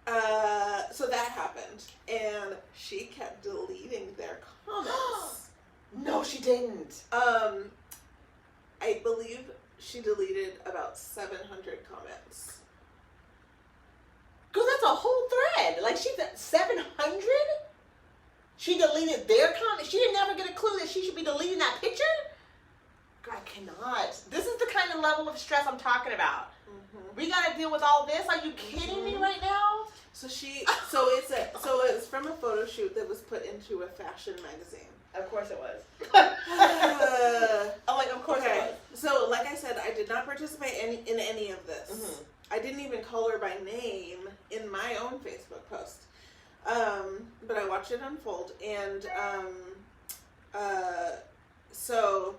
Speaker 2: that happened, and she kept deleting their comments.
Speaker 1: No, she didn't.
Speaker 2: I believe she deleted about 700 comments.
Speaker 1: Because that's a whole thread. Like, she's at 700? She deleted their comment. She didn't ever get a clue that she should be deleting that picture? Girl, I cannot. This is the kind of level of stress I'm talking about. Mm-hmm. We got to deal with all this? Are you kidding me right now?
Speaker 2: So it's from a photo shoot that was put into a fashion magazine.
Speaker 1: Of course it was. I'm like, of course it was.
Speaker 2: So, like I said, I did not participate in any of this. Mm-hmm. I didn't even call her by name in my own Facebook post. But I watched it unfold, and so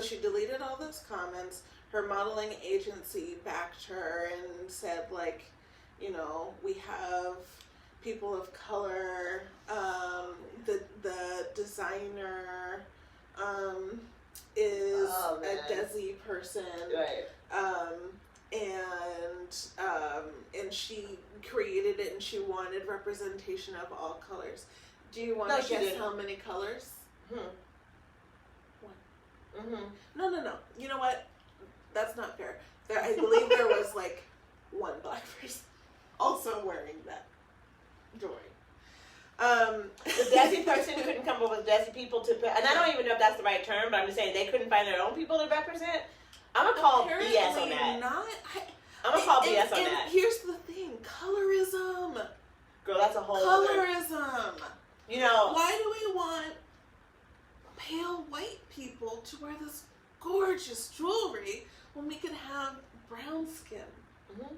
Speaker 2: she deleted all those comments. Her modeling agency backed her and said, like, you know, we have people of color. The designer is a Desi person,
Speaker 1: right?
Speaker 2: And she created it, and she wanted representation of all colors. Do you want to guess how many colors? One. Mm-hmm. No. You know what? That's not fair. I believe there was like one black person also wearing that jewelry.
Speaker 1: The Desi person couldn't come up with Desi people to put, and I don't even know if that's the right term, but I'm just saying they couldn't find their own people to represent. I'm gonna call BS on that. I'm gonna call BS on that.
Speaker 2: Here's the thing: colorism.
Speaker 1: Girl, that's a whole
Speaker 2: colorism.
Speaker 1: You know,
Speaker 2: why do we want pale white people to wear this gorgeous jewelry when we can have brown skin? Mm-hmm.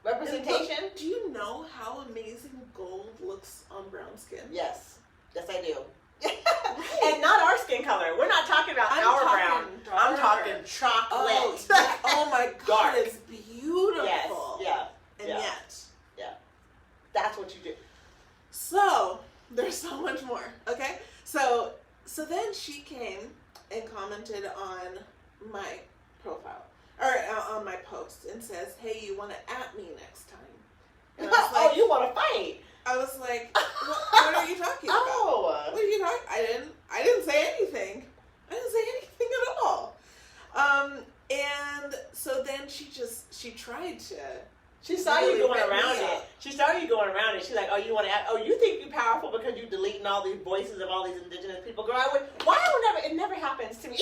Speaker 1: Representation.
Speaker 2: Do you know how amazing gold looks on brown skin?
Speaker 1: Yes I do. And not our skin color. We're not talking about our brown.
Speaker 2: Darker.
Speaker 1: I'm talking chocolate.
Speaker 2: Oh my God, it's beautiful.
Speaker 1: Yes, yeah.
Speaker 2: And yet.
Speaker 1: Yeah. That's what you do.
Speaker 2: So, there's so much more, okay? So then she came and commented on my profile, or on my post, and says, hey, you want to at me next time? And I was like,
Speaker 1: oh, you want to fight?
Speaker 2: I was like, what are you talking about?
Speaker 1: Oh.
Speaker 2: What are you talking? I didn't say anything. I didn't say anything at all. And so then she tried to.
Speaker 1: She saw you going around it. She saw you going around it. She's like, oh, you want to? Oh, you think you're powerful because you're deleting all these voices of all these indigenous people? Girl, it never happens to me.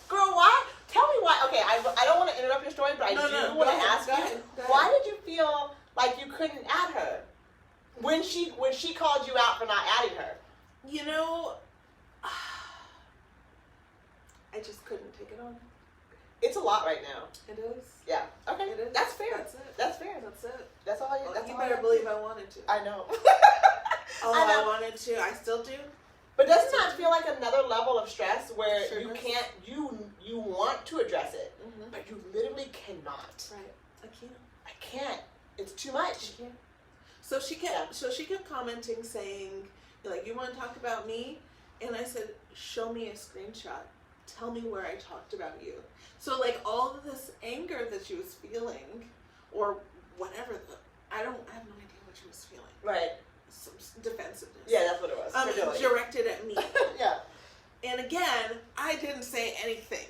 Speaker 1: Girl, why? Tell me why. Okay, I don't want to interrupt your story, but I do want to ask you, why did you feel like you couldn't add her when she called you out for not adding her?
Speaker 2: You know, I just couldn't take it on.
Speaker 1: It's a lot right now.
Speaker 2: It is.
Speaker 1: Yeah. Okay.
Speaker 2: It is.
Speaker 1: That's fair.
Speaker 2: That's it.
Speaker 1: That's fair.
Speaker 2: That's it.
Speaker 1: That's all.
Speaker 2: You better believe I wanted to.
Speaker 1: I know.
Speaker 2: I wanted to. I still do.
Speaker 1: But doesn't that feel like another level of stress where
Speaker 2: sure
Speaker 1: you
Speaker 2: does.
Speaker 1: can't, you want to address it,
Speaker 2: mm-hmm.
Speaker 1: but you literally cannot.
Speaker 2: Right.
Speaker 1: I can't. It's too much.
Speaker 2: I can't. So she kept commenting saying, like, you want to talk about me? And I said, show me a screenshot. Tell me where I talked about you. So, like, all of this anger that she was feeling, or whatever, I have no idea what she was feeling.
Speaker 1: Right.
Speaker 2: Some defensiveness.
Speaker 1: Yeah, that's what it was.
Speaker 2: Directed at me.
Speaker 1: Yeah.
Speaker 2: And again, I didn't say anything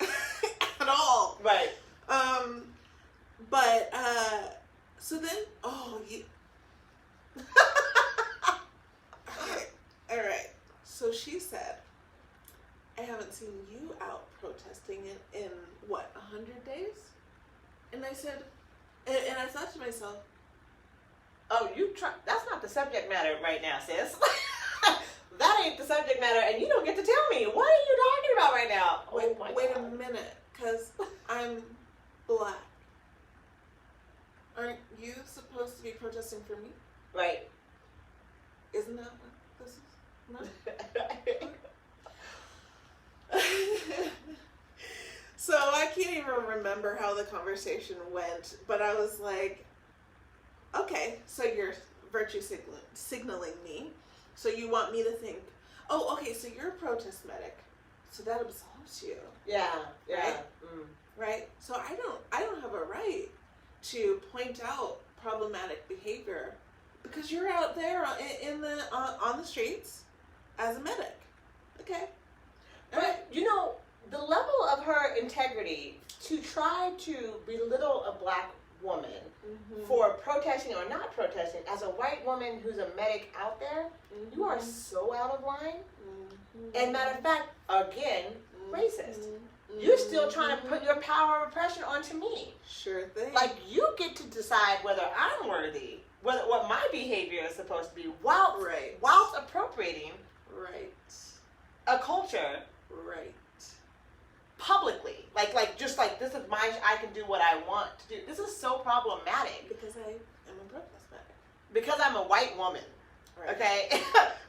Speaker 2: at all.
Speaker 1: Right.
Speaker 2: But so then, okay, all right. So she said, I haven't seen you out protesting in what, 100 days? And I said, and I thought to myself,
Speaker 1: oh, that's not the subject matter right now, sis.
Speaker 3: that ain't the subject matter, and you don't get to tell me. What are you talking about right now?
Speaker 2: Wait a minute, because I'm black. Aren't you supposed to be protesting for me?
Speaker 3: Right.
Speaker 2: Isn't that what this is? No? So I can't even remember how the conversation went, but I was like, okay, so you're virtue signaling me. So you want me to think, oh, okay, so you're a protest medic, so that absolves you.
Speaker 3: Yeah.
Speaker 2: Right? Right? So I don't have a right to point out problematic behavior because you're out there on the streets as a medic. Okay.
Speaker 3: But, you know, the level of her integrity to try to belittle a black woman for protesting or not protesting as a white woman who's a medic out there, you are so out of line. And matter of fact, again, racist. You're still trying to put your power of oppression onto me.
Speaker 2: Sure thing.
Speaker 3: Like, you get to decide whether I'm worthy, what my behavior is supposed to be, whilst appropriating a culture publicly. Like just like, this is I can do what I want to do. This is so problematic.
Speaker 2: Because I am a protest medic.
Speaker 3: Because I'm a white woman, okay,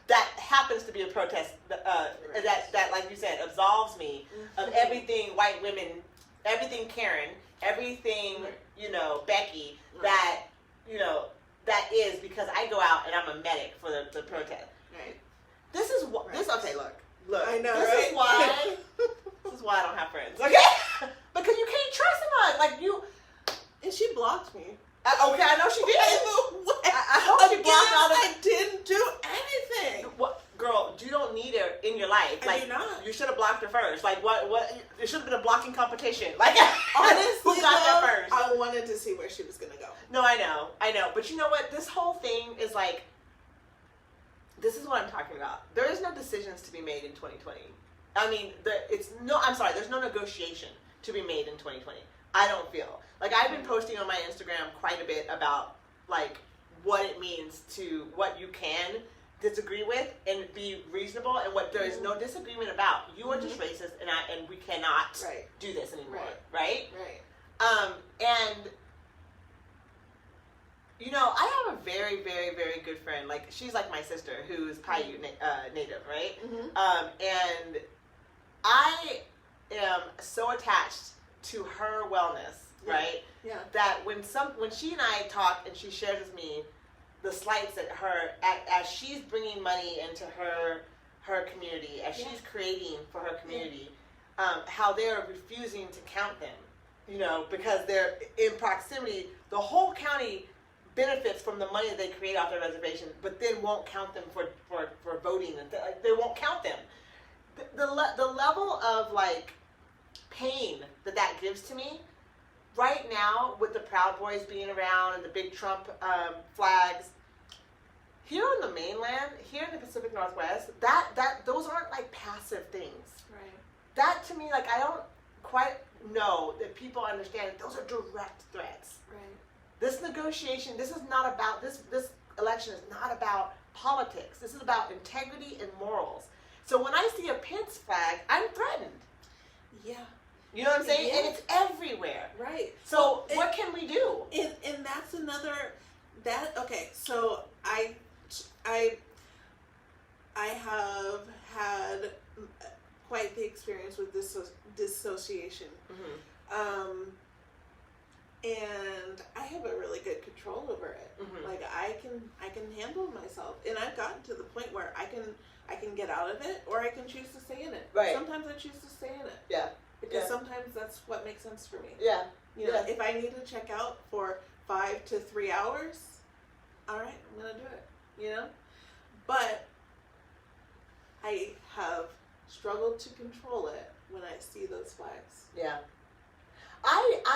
Speaker 3: that happens to be a protest, that like you said, absolves me of everything white women, everything Karen, everything, you know, Becky, that, you know, that is because I go out and I'm a medic for the protest.
Speaker 2: Right.
Speaker 3: This is what, okay, look.
Speaker 2: I know,
Speaker 3: this is why I don't have friends, okay? Because you can't trust someone, like you.
Speaker 2: And she blocked me.
Speaker 3: Okay, I know she did. I hope she blocked all the.
Speaker 2: I didn't do anything.
Speaker 3: What, girl? You don't need her in your life. Like,
Speaker 2: I do not.
Speaker 3: You should have blocked her first. Like, what? It should have been a blocking competition. Like,
Speaker 2: honestly,
Speaker 3: who got there first?
Speaker 2: I wanted to see where she was gonna go.
Speaker 3: No, I know. But you know what? This whole thing is like. This is what I'm talking about. There is no decisions to be made in 2020. I mean, I'm sorry. There's no negotiation to be made in 2020. I don't feel like I've been posting on my Instagram quite a bit about like what it means to what you can disagree with and be reasonable, and what there is no disagreement about. You are just racist, and we cannot do this anymore. Right. And you know, I have a very, very, very good friend. Like, she's like my sister, who's Paiute native, right? And I am so attached to her wellness, right?
Speaker 2: Yeah.
Speaker 3: That when she and I talk, and she shares with me the slights that as she's bringing money into her community, as she's creating for her community, how they're refusing to count them, you know, because they're in proximity. The whole county benefits from the money that they create off their reservation, but then won't count them for voting, and they won't count them. The level of like pain that gives to me right now, with the Proud Boys being around and the big Trump flags here on the mainland, here in the Pacific Northwest, that those aren't like passive things.
Speaker 2: Right.
Speaker 3: That to me, like, I don't quite know that people understand that those are direct threats.
Speaker 2: Right.
Speaker 3: This negotiation, this is not about, this election is not about politics. This is about integrity and morals. So when I see a Pence flag, I'm threatened.
Speaker 2: Yeah.
Speaker 3: You know what I'm saying?
Speaker 2: Yeah.
Speaker 3: And it's everywhere.
Speaker 2: Right.
Speaker 3: So what can we do?
Speaker 2: And that's another, okay, so I have had quite the experience with dissociation. And I have a really good control over it. Like I can handle myself, and I've gotten to the point where I can get out of it, or I can choose to stay in it.
Speaker 3: Right.
Speaker 2: Sometimes I choose to stay in it.
Speaker 3: Yeah.
Speaker 2: Because sometimes that's what makes sense for me.
Speaker 3: Yeah.
Speaker 2: You know, if I need to check out for 5 to 3 hours, all right, I'm gonna do it. You know, but I have struggled to control it when I see those flags.
Speaker 3: Yeah. I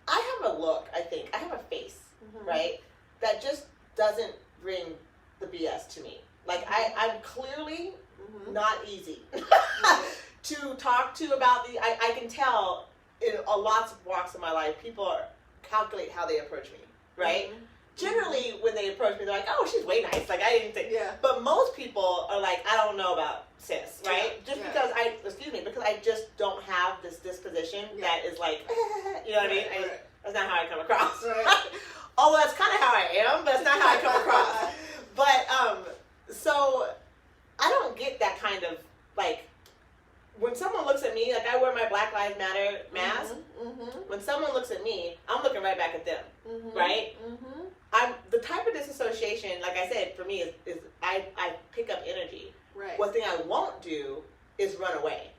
Speaker 3: have a look, I think. I have a face, right? That just doesn't bring the BS to me. Like, I'm clearly not easy to talk to about I can tell in lots of walks of my life, people calculate how they approach me, right? generally when they approach me, they're like, "Oh, she's way nice." Like I didn't think.
Speaker 2: Yeah.
Speaker 3: But most people are like, "I don't know about sis," right?
Speaker 2: Yeah.
Speaker 3: Just because because I just don't have this disposition that is like, you know what I mean?
Speaker 2: Right.
Speaker 3: That's not how I come across.
Speaker 2: Right.
Speaker 3: Although that's kind of how I am, but that's not how I come across. But so I don't get that kind of like when someone looks at me, like I wear my Black Lives Matter mask. When someone looks at me, I'm looking right back at them, right? I'm the type of disassociation, like I said, for me is I pick up energy.
Speaker 2: Right.
Speaker 3: One thing I won't do is run away.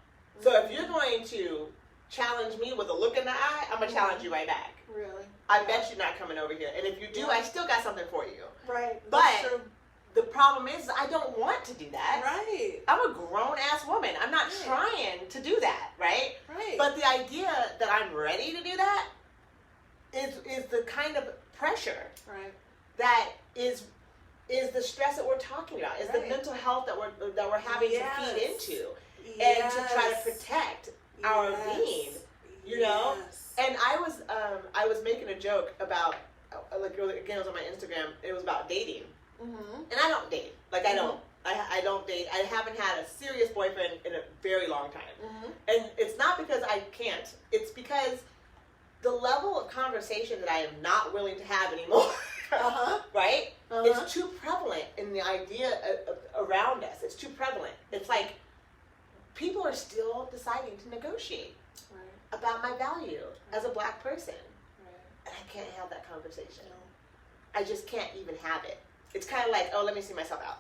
Speaker 3: So if you're going to challenge me with a look in the eye, I'm gonna challenge you right back.
Speaker 2: Really?
Speaker 3: I bet you're not coming over here. And if you do, I still got something for you.
Speaker 2: Right.
Speaker 3: But the problem is I don't want to do that.
Speaker 2: Right.
Speaker 3: I'm a grown ass woman. I'm not trying to do that, right?
Speaker 2: Right.
Speaker 3: But the idea that I'm ready to do that is the kind of pressure that is the stress that we're talking about, is the mental health that we're having to feed into and to try to protect our being, you know? And I was making a joke about, like, again, it was on my Instagram, it was about dating. And I don't date. Like, I don't date. I haven't had a serious boyfriend in a very long time. And it's not because I can't. It's because the level of conversation that I am not willing to have anymore, right? It's too prevalent in the idea around us. It's too prevalent. It's like people are still deciding to negotiate about my value as a Black person. And I can't have that conversation. I just can't even have it. It's kind of like, oh, let me see myself out.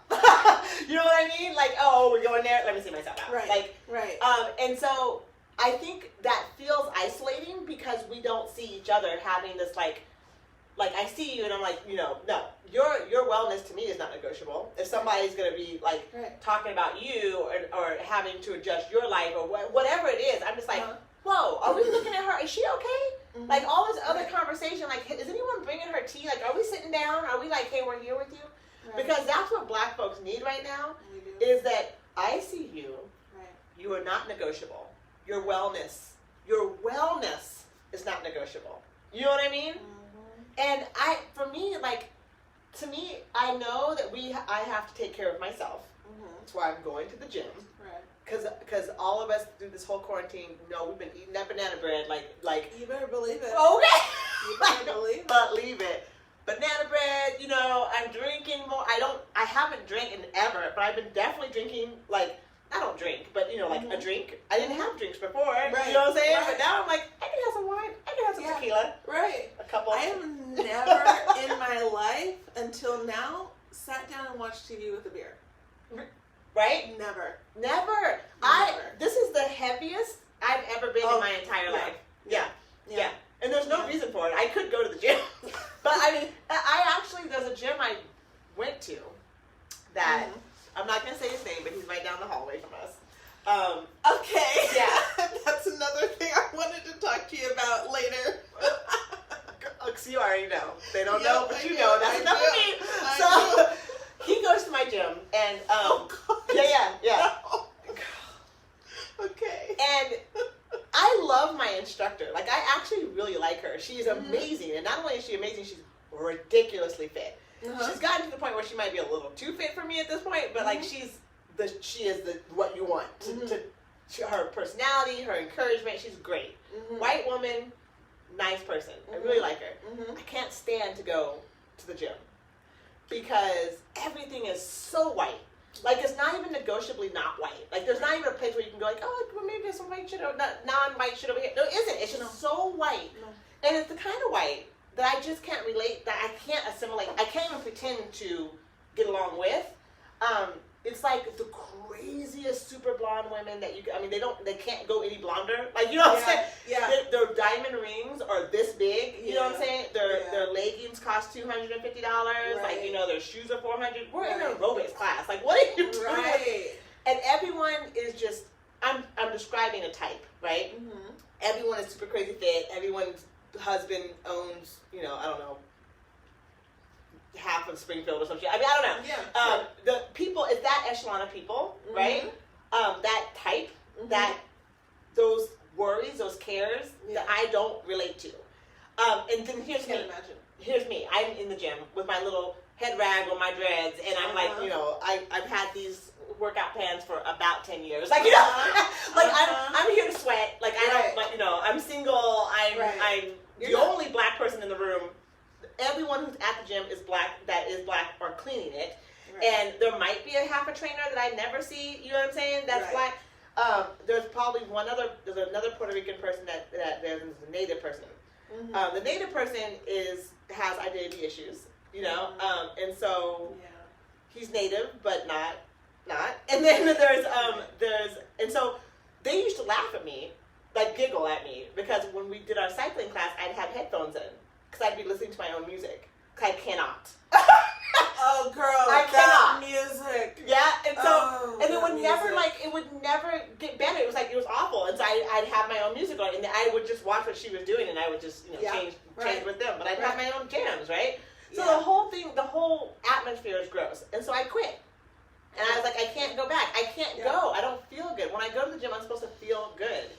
Speaker 3: You know what I mean? Like, oh, we're going there. Let me see myself out.
Speaker 2: Right.
Speaker 3: And so I think that feels isolating because we don't see each other having this like I see you and I'm like, you know, no, your wellness to me is not negotiable. If somebody's going to be like talking about you or having to adjust your life or whatever it is, I'm just like, whoa, are we looking at her? Is she okay? Like all this other conversation, like, is anyone bringing her tea? Like, are we sitting down? Are we like, hey, we're here with you? Because that's what Black folks need right now is that I see you. You are not negotiable. Your wellness is not negotiable. You know what I mean? And for me, like, to me, I know that I have to take care of myself. That's why I'm going to the gym. Because all of us through this whole quarantine, we've been eating that banana bread like.
Speaker 2: You better believe it.
Speaker 3: Okay.
Speaker 2: You better believe it.
Speaker 3: Believe it. Banana bread. I'm drinking more. I haven't drank in ever, but I've been definitely drinking. Like, I don't drink, but like a drink. I didn't have drinks before. Right. You know what I'm saying? But now I'm like, I can have some wine. I can have some tequila.
Speaker 2: Right.
Speaker 3: A couple.
Speaker 2: I have never in my life until now sat down and watched TV with a beer.
Speaker 3: Right?
Speaker 2: Never.
Speaker 3: This is the heaviest I've ever been in my entire life. Yeah. And there's no reason for it. I could go to the gym. But I actually, there's a gym I went to that, I'm not going to say his name, but he's right down the hallway from us.
Speaker 2: Okay.
Speaker 3: Yeah.
Speaker 2: That's another thing I wanted to talk to you about later.
Speaker 3: So you already know. They don't know, but you know. That's enough for me. So he goes to my gym, and yeah.
Speaker 2: Okay.
Speaker 3: And I love my instructor. Like, I actually really like her. She's amazing, and not only is she amazing, she's ridiculously fit. She's gotten to the point where she might be a little too fit for me at this point, but like she is what you want. Her personality, her encouragement, she's great. White woman, nice person. I really like her. I can't stand to go to the gym because everything is so white. Like, it's not even negotiably not white. Like, there's not even a place where you can go like, oh, well, maybe there's some white shit or non-white shit over here. No, it isn't. It's just so white. And it's the kind of white that I just can't relate, that I can't assimilate. I can't even pretend to get along with. It's like the craziest super blonde women that they can't go any blonder. Like, you know what I'm saying?
Speaker 2: Yeah.
Speaker 3: Their diamond rings are this big. You know what I'm saying? Their leggings cost $250.
Speaker 2: Right.
Speaker 3: Like, their shoes are $400. We're in an aerobics class. Like, what are you doing?
Speaker 2: Right.
Speaker 3: And everyone is just, I'm describing a type, right? Everyone is super crazy fit. Everyone's husband owns, I don't know, half of Springfield or some shit. I don't know.
Speaker 2: Yeah.
Speaker 3: The people, it's that echelon of people, right? That type, that those worries, those cares that I don't relate to. And then here's me.
Speaker 2: Can't imagine.
Speaker 3: Here's me. I'm in the gym with my little head rag on my dreads, and I'm like, you know, I've had these workout pants for about 10 years. Like, you know, like I'm here to sweat. Like, I don't, like, you know, I'm single. I'm the only black person in the room. Everyone who's at the gym is black, that is black or cleaning it. Right. And there might be a half a trainer that I never see, you know what I'm saying, that's black. There's probably there's another Puerto Rican person that there's a native person. Mm-hmm. The native person has identity issues, you know, and so he's native, but not. And then and so they used to laugh at me, like giggle at me, because when we did our cycling class, I'd have headphones in, because I'd be listening to my own music, because I cannot.
Speaker 2: Oh, girl,
Speaker 3: I cannot.
Speaker 2: Music.
Speaker 3: Yeah, and so, and it would never get better. It was awful. And so I'd have my own music on, and I would just watch what she was doing, and I would just, you know, change with them. But I'd have my own jams, right? So the whole atmosphere is gross. And so I quit. And I was like, I can't go back. I can't go. I don't feel good. When I go to the gym, I'm supposed to feel good.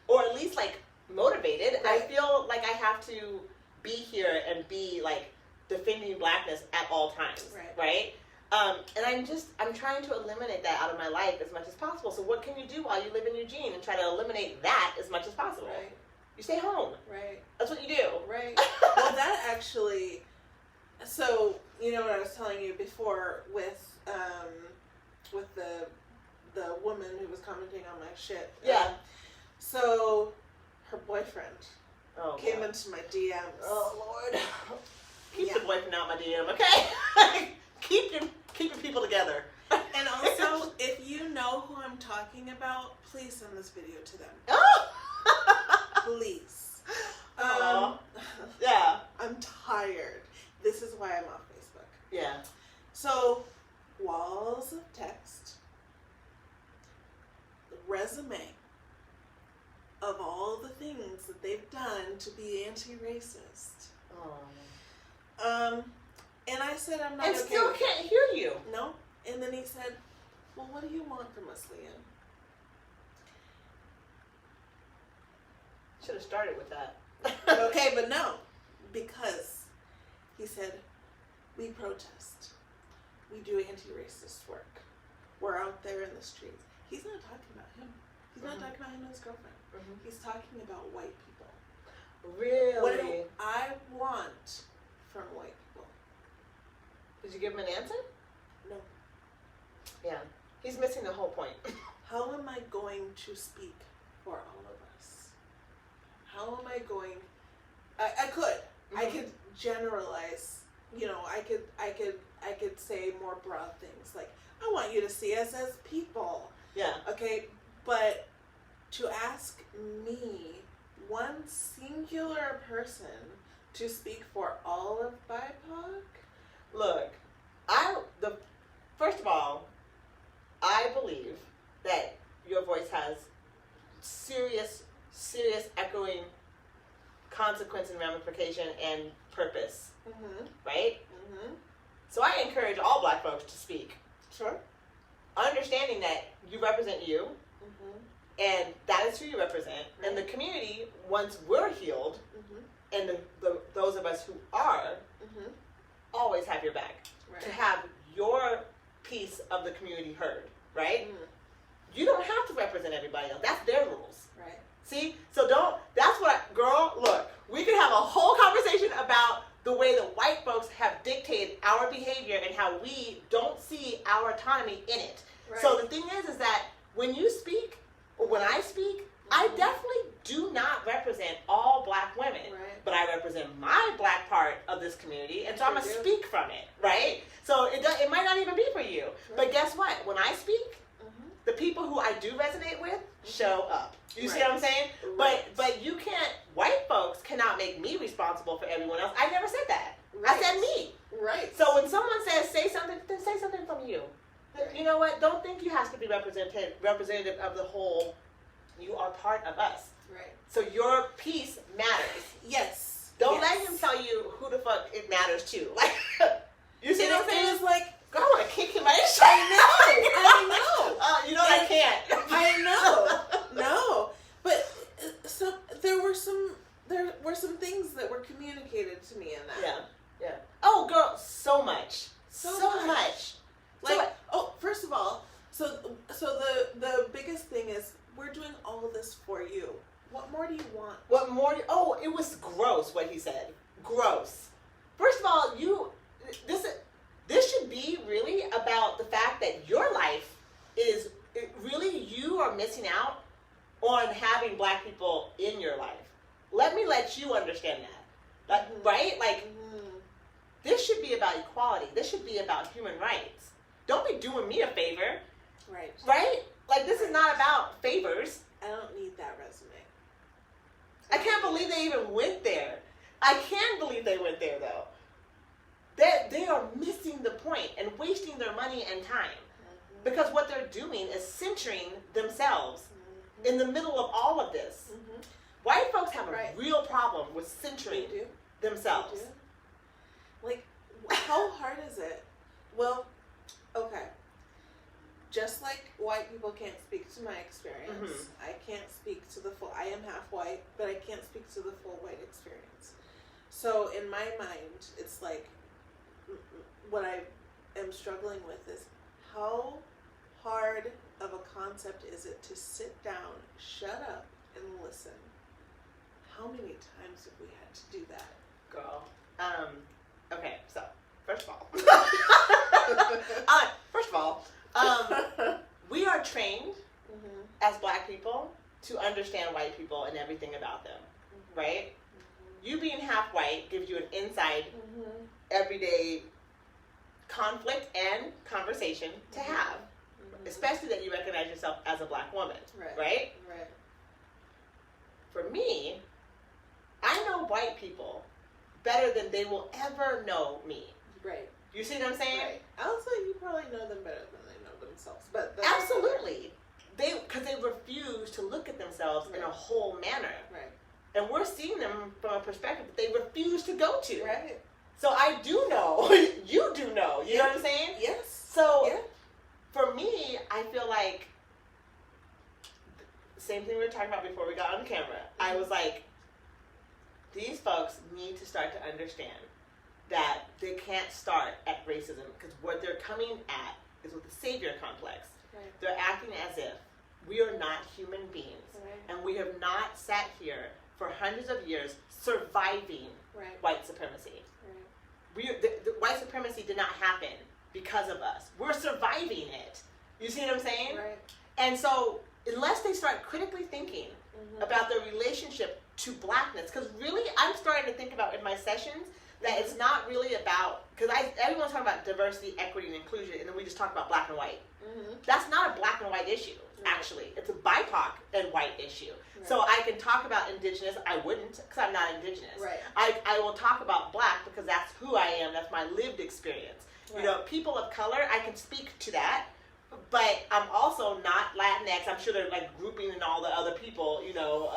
Speaker 3: Or at least, like, motivated. Right. I feel like I have to be here and be, like, defending blackness at all times, right? And I'm trying to eliminate that out of my life as much as possible. So what can you do while you live in Eugene and try to eliminate that as much as possible? Right. You stay home. Right. That's what you do.
Speaker 2: Right. Well, that actually, so, you know what I was telling you before with the woman who was commenting on my shit.
Speaker 3: Yeah.
Speaker 2: So her boyfriend came into my DMs.
Speaker 3: Oh, Lord. Keep the boyfriend out my DM, okay? keep your people together.
Speaker 2: And also, if you know who I'm talking about, please send this video to them.
Speaker 3: Oh!
Speaker 2: Please.
Speaker 3: Yeah.
Speaker 2: I'm tired. This is why I'm off Facebook.
Speaker 3: Yeah.
Speaker 2: So, walls of text, the resume of all the things that they've done to be anti-racist. And I said, I'm not
Speaker 3: and
Speaker 2: okay.
Speaker 3: And still can't hear you.
Speaker 2: No. And then he said, well, what do you want from us, Leanne?
Speaker 3: Should have started with that.
Speaker 2: Okay, but no. Because he said, we protest. We do anti-racist work. We're out there in the streets. He's not talking about him. He's not talking about him and his girlfriend. Mm-hmm. He's talking about white people.
Speaker 3: Really?
Speaker 2: What do I want from white people?
Speaker 3: Did you give him an answer?
Speaker 2: No.
Speaker 3: Yeah. He's missing the whole point.
Speaker 2: How am I going to speak for all of us? How am I going... I could. Mm-hmm. I could generalize. You know, I could say more broad things. Like, I want you to see us as people.
Speaker 3: Yeah.
Speaker 2: Okay? But to ask me, one singular person, to speak for all of BIPOC?
Speaker 3: Look, first of all, I believe that your voice has serious echoing consequence and ramification and purpose, right? Mm-hmm. So I encourage all black folks to speak.
Speaker 2: Sure.
Speaker 3: Understanding that you represent you, and that is who you represent, and the community, once we're healed, and those of us who are, always have your back. Right. To have your piece of the community heard, right? You don't have to represent everybody else. That's their rules.
Speaker 2: Right.
Speaker 3: See? So girl, look, we could have a whole conversation about the way that white folks have dictated our behavior and how we don't see our autonomy in it. Right. So the thing is that when you speak, or when I speak, I definitely do not represent all black women, but I represent my black part of this community, and so I'm going to speak from it, right? So it might not even be for you, but guess what? When I speak, the people who I do resonate with show up. You see what I'm saying? Right. But you can't, white folks cannot make me responsible for everyone else. I never said that. Right. I said me. Right. So when someone says, say something, then say something from you. Right. You know what? Don't think you have to be representative of the whole. You are part of us. Right. So your piece matters. Yes. Don't let him tell you who the fuck it matters to. Like, you see what I'm saying?
Speaker 2: It's like,
Speaker 3: God, I want to kick him right.
Speaker 2: I know.
Speaker 3: You know I can't.
Speaker 2: I know. No. But so there were some things things that were communicated to me in that.
Speaker 3: Yeah. Yeah. Oh, girl, so much. So much.
Speaker 2: Like, first of all, so the biggest thing is we're doing all of this for you. What more do you want?
Speaker 3: What more? Oh, it was gross what he said. Gross. First of all, this should be really about the fact that your life is really, you are missing out on having Black people in your life. Let me let you understand that. Right? Like, this should be about equality. This should be about human rights. Don't be doing me a favor.
Speaker 2: Right.
Speaker 3: Right? Like, this is not about favors.
Speaker 2: I don't need that resume.
Speaker 3: I can't believe they even went there. I can believe they went there, though. They are missing the point and wasting their money and time. Because what they're doing is centering themselves in the middle of all of this. White folks have a real problem with centering themselves.
Speaker 2: They do. Like, how hard is it? Well, okay. Just like white people can't speak to my experience, I can't speak to the full, I am half white, but I can't speak to the full white experience. So in my mind, it's like, what I am struggling with is how hard of a concept is it to sit down, shut up, and listen? How many times have we had to do that?
Speaker 3: Girl. Okay, so, first of all, we are trained as Black people to understand white people and everything about them, right? You being half white gives you an inside, everyday conflict and conversation to have, especially that you recognize yourself as a Black woman, right? For me, I know white people better than they will ever know me.
Speaker 2: Right.
Speaker 3: You see what I'm saying?
Speaker 2: Right. Also, you probably know them better than they know themselves. But
Speaker 3: absolutely, because they refuse to look at themselves in a whole manner.
Speaker 2: Right.
Speaker 3: And we're seeing them from a perspective that they refuse to go to.
Speaker 2: Right.
Speaker 3: So I do know. You do know. You know what I'm saying?
Speaker 2: Yes.
Speaker 3: So for me, I feel like same thing we were talking about before we got on camera. I was like, these folks need to start to understand that they can't start at racism, because what they're coming at is with the savior complex.
Speaker 2: Right.
Speaker 3: They're acting as if we are not human beings, and we have not sat here for hundreds of years surviving white supremacy. The white supremacy did not happen because of us. We're surviving it. You see what I'm saying?
Speaker 2: Right.
Speaker 3: And so unless they start critically thinking about their relationship to Blackness, because really I'm starting to think about in my sessions that it's not really about, because everyone's talking about diversity, equity, and inclusion, and then we just talk about Black and white. That's not a Black and white issue, actually. It's a BIPOC and white issue. So I can talk about Indigenous. I wouldn't, because I'm not Indigenous. I will talk about Black because that's who I am. That's my lived experience. You know, people of color, I can speak to that, but I'm also not Latinx. I'm sure they're like grouping in all the other people, you know,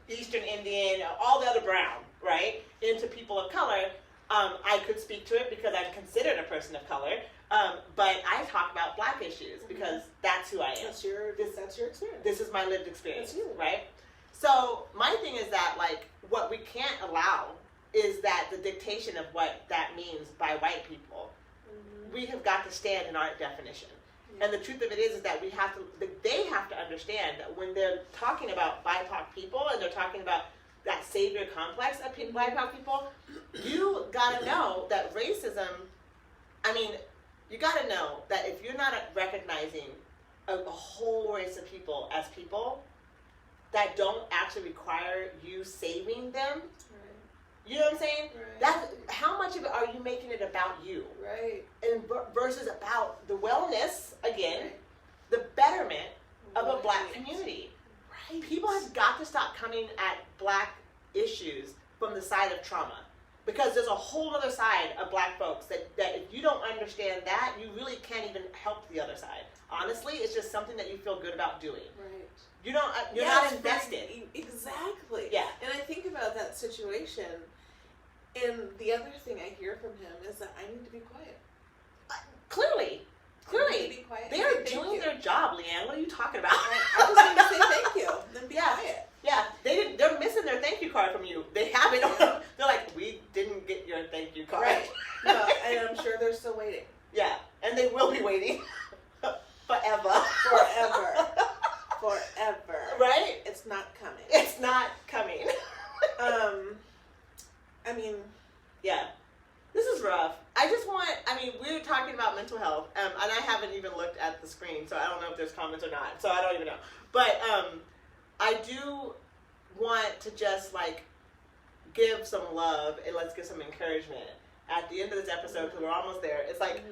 Speaker 3: Eastern Indian, all the other brown, right, into people of color. I could speak to it because I'm considered a person of color, but I talk about Black issues because that's who I am.
Speaker 2: That's your experience.
Speaker 3: This is my lived experience,
Speaker 2: that's you.
Speaker 3: Right? So my thing is that, like, what we can't allow is that the dictation of what that means by white people. We have got to stand in our definition. And the truth of it is that they have to understand that when they're talking about BIPOC people and they're talking about that savior complex of BIPOC people, you gotta know that racism, you gotta know that if you're not recognizing a whole race of people as people that don't actually require you saving them, you know what I'm saying? That's how much of it are you making it about you? And versus about the wellness, again, the betterment of a Black community. People have got to stop coming at Black issues from the side of trauma, because there's a whole other side of Black folks that if you don't understand that, you really can't even help the other side. Honestly, it's just something that you feel good about doing. You're not invested.
Speaker 2: Exactly.
Speaker 3: Yeah.
Speaker 2: And I think about that situation, and the other thing I hear from him is that I need to be quiet.
Speaker 3: Clearly.
Speaker 2: I need to be quiet.
Speaker 3: They are doing their job, Leanne. What are you talking about?
Speaker 2: I just need to say thank you. Then be quiet.
Speaker 3: Yeah. Yeah, they're missing their thank you card from you. They haven't. They're like, we didn't get your thank you card.
Speaker 2: Right. No, and I'm sure they're still waiting.
Speaker 3: Yeah, and they will be waiting forever.
Speaker 2: Forever. Forever.
Speaker 3: Right?
Speaker 2: It's not coming.
Speaker 3: It's not coming.
Speaker 2: I mean,
Speaker 3: yeah, this is rough. We were talking about mental health, and I haven't even looked at the screen, so I don't know if there's comments or not, so I don't even know. But I do want to just, like, give some love, and let's give some encouragement at the end of this episode, because we're almost there. It's like,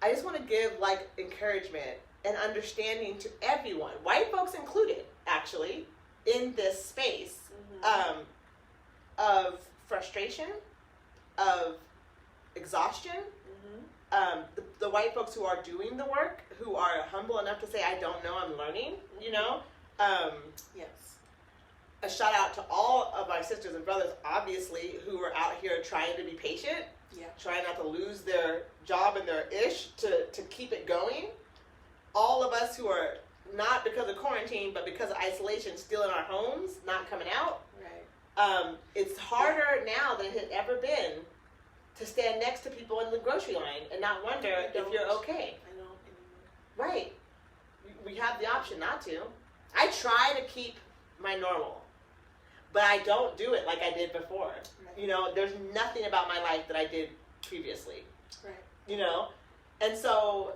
Speaker 3: I just want to give, like, encouragement and understanding to everyone, white folks included, actually, in this space of frustration, of exhaustion. The white folks who are doing the work, who are humble enough to say, I don't know, I'm learning, you know?
Speaker 2: yes.
Speaker 3: A shout out to all of my sisters and brothers, obviously, who are out here trying to be patient, trying not to lose their job and their ish to keep it going. All of us who are not because of quarantine, but because of isolation, still in our homes, not coming out.
Speaker 2: Right.
Speaker 3: It's harder now than it had ever been to stand next to people in the grocery line and not wonder if you're okay.
Speaker 2: I don't anymore.
Speaker 3: Right. We have the option not to. I try to keep my normal, but I don't do it like I did before.
Speaker 2: Right.
Speaker 3: You know, there's nothing about my life that I did previously.
Speaker 2: Right.
Speaker 3: You know? And so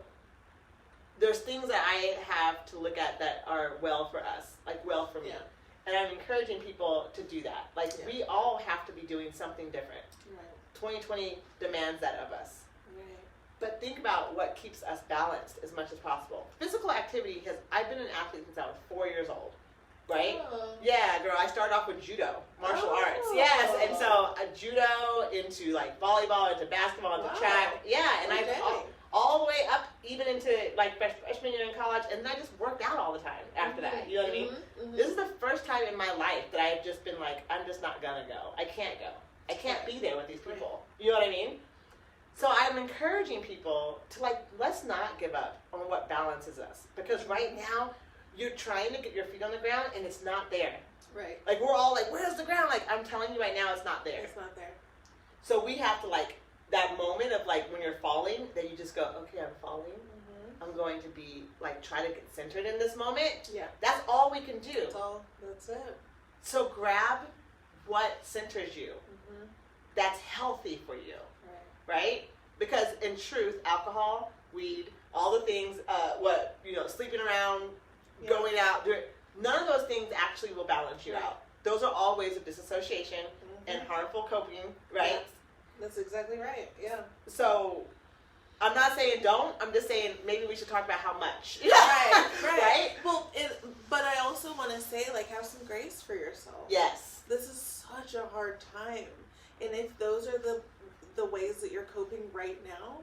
Speaker 3: there's things that I have to look at that are well for us, like well for me.
Speaker 2: Yeah.
Speaker 3: And I'm encouraging people to do that. Like, we all have to be doing something different.
Speaker 2: Right.
Speaker 3: 2020 demands that of us.
Speaker 2: Right.
Speaker 3: But think about what keeps us balanced as much as possible. Physical activity I've been an athlete since I was 4 years old, right?
Speaker 2: Oh.
Speaker 3: Yeah, girl, I started off with judo, martial arts. Yes, and so judo into like volleyball, into basketball, into track. Yeah, and I all the way up even into like freshman year in college, and then I just worked out all the time after that. You know what I mean? This is the first time in my life that I've just been like, I'm just not gonna go. I can't go. I can't be there with these people. You know what I mean? So I'm encouraging people to, like, let's not give up on what balances us. Because right now, you're trying to get your feet on the ground, and it's not there.
Speaker 2: Right.
Speaker 3: Like, we're all like, where's the ground? Like, I'm telling you right now, it's not there.
Speaker 2: It's not there.
Speaker 3: So we have to, like, that moment of, like, when you're falling, that you just go, okay, I'm falling. I'm going to be, like, try to get centered in this moment.
Speaker 2: Yeah.
Speaker 3: That's all we can do.
Speaker 2: That's it.
Speaker 3: So grab what centers you. That's healthy for you. Right? Because in truth, alcohol, weed, all the things, sleeping around, going out, none of those things actually will balance you out. Those are all ways of disassociation and harmful coping, right?
Speaker 2: Yeah. That's exactly right. Yeah.
Speaker 3: So I'm not saying don't. I'm just saying maybe we should talk about how much.
Speaker 2: Right. Well, but I also want to say, like, have some grace for yourself.
Speaker 3: Yes.
Speaker 2: This is such a hard time. And if those are the ways that you're coping right now,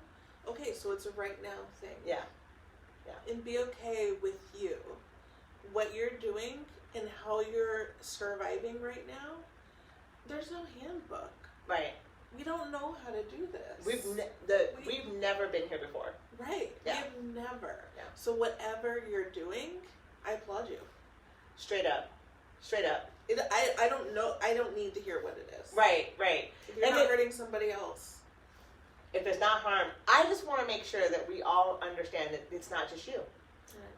Speaker 2: okay, so it's a right now thing.
Speaker 3: Yeah.
Speaker 2: And be okay with you. What you're doing and how you're surviving right now, there's no handbook.
Speaker 3: Right.
Speaker 2: We don't know how to do this.
Speaker 3: We've never been here before.
Speaker 2: Right.
Speaker 3: Yeah.
Speaker 2: We've never.
Speaker 3: Yeah.
Speaker 2: So whatever you're doing, I applaud you.
Speaker 3: Straight up.
Speaker 2: I don't know. I don't need to hear what it is.
Speaker 3: Right.
Speaker 2: If you're not hurting somebody else.
Speaker 3: If there's not harm, I just want to make sure that we all understand that it's not just you.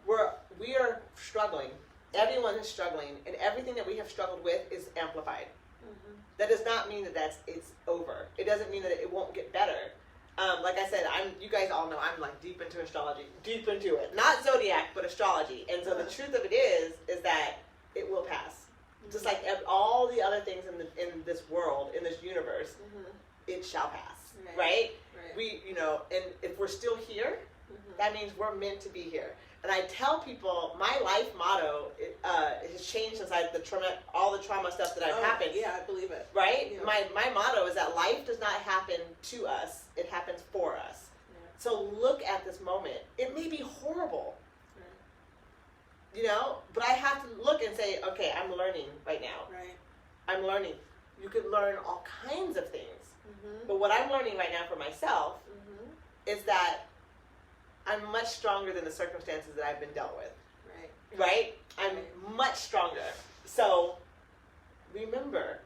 Speaker 3: Right. We are struggling. Everyone is struggling, and everything that we have struggled with is amplified. That does not mean that it's over. It doesn't mean that it won't get better. Like I said, you guys all know I'm like deep into astrology, deep into it. Not zodiac, but astrology. And so the truth of it is that it will pass. Just like all the other things in this world, in this universe, it shall pass. Right? We, and if we're still here, that means we're meant to be here. And I tell people, my life motto has changed since all the trauma stuff that I've happened.
Speaker 2: Yeah, I believe it.
Speaker 3: Right?
Speaker 2: Yeah.
Speaker 3: My motto is that life does not happen to us, it happens for us. Yeah. So look at this moment. It may be horrible, but I have to look and say, okay, I'm learning right now.
Speaker 2: Right.
Speaker 3: I'm learning. You could learn all kinds of things. But what I'm learning right now for myself is that I'm much stronger than the circumstances that I've been dealt with.
Speaker 2: Right.
Speaker 3: I'm much stronger. So remember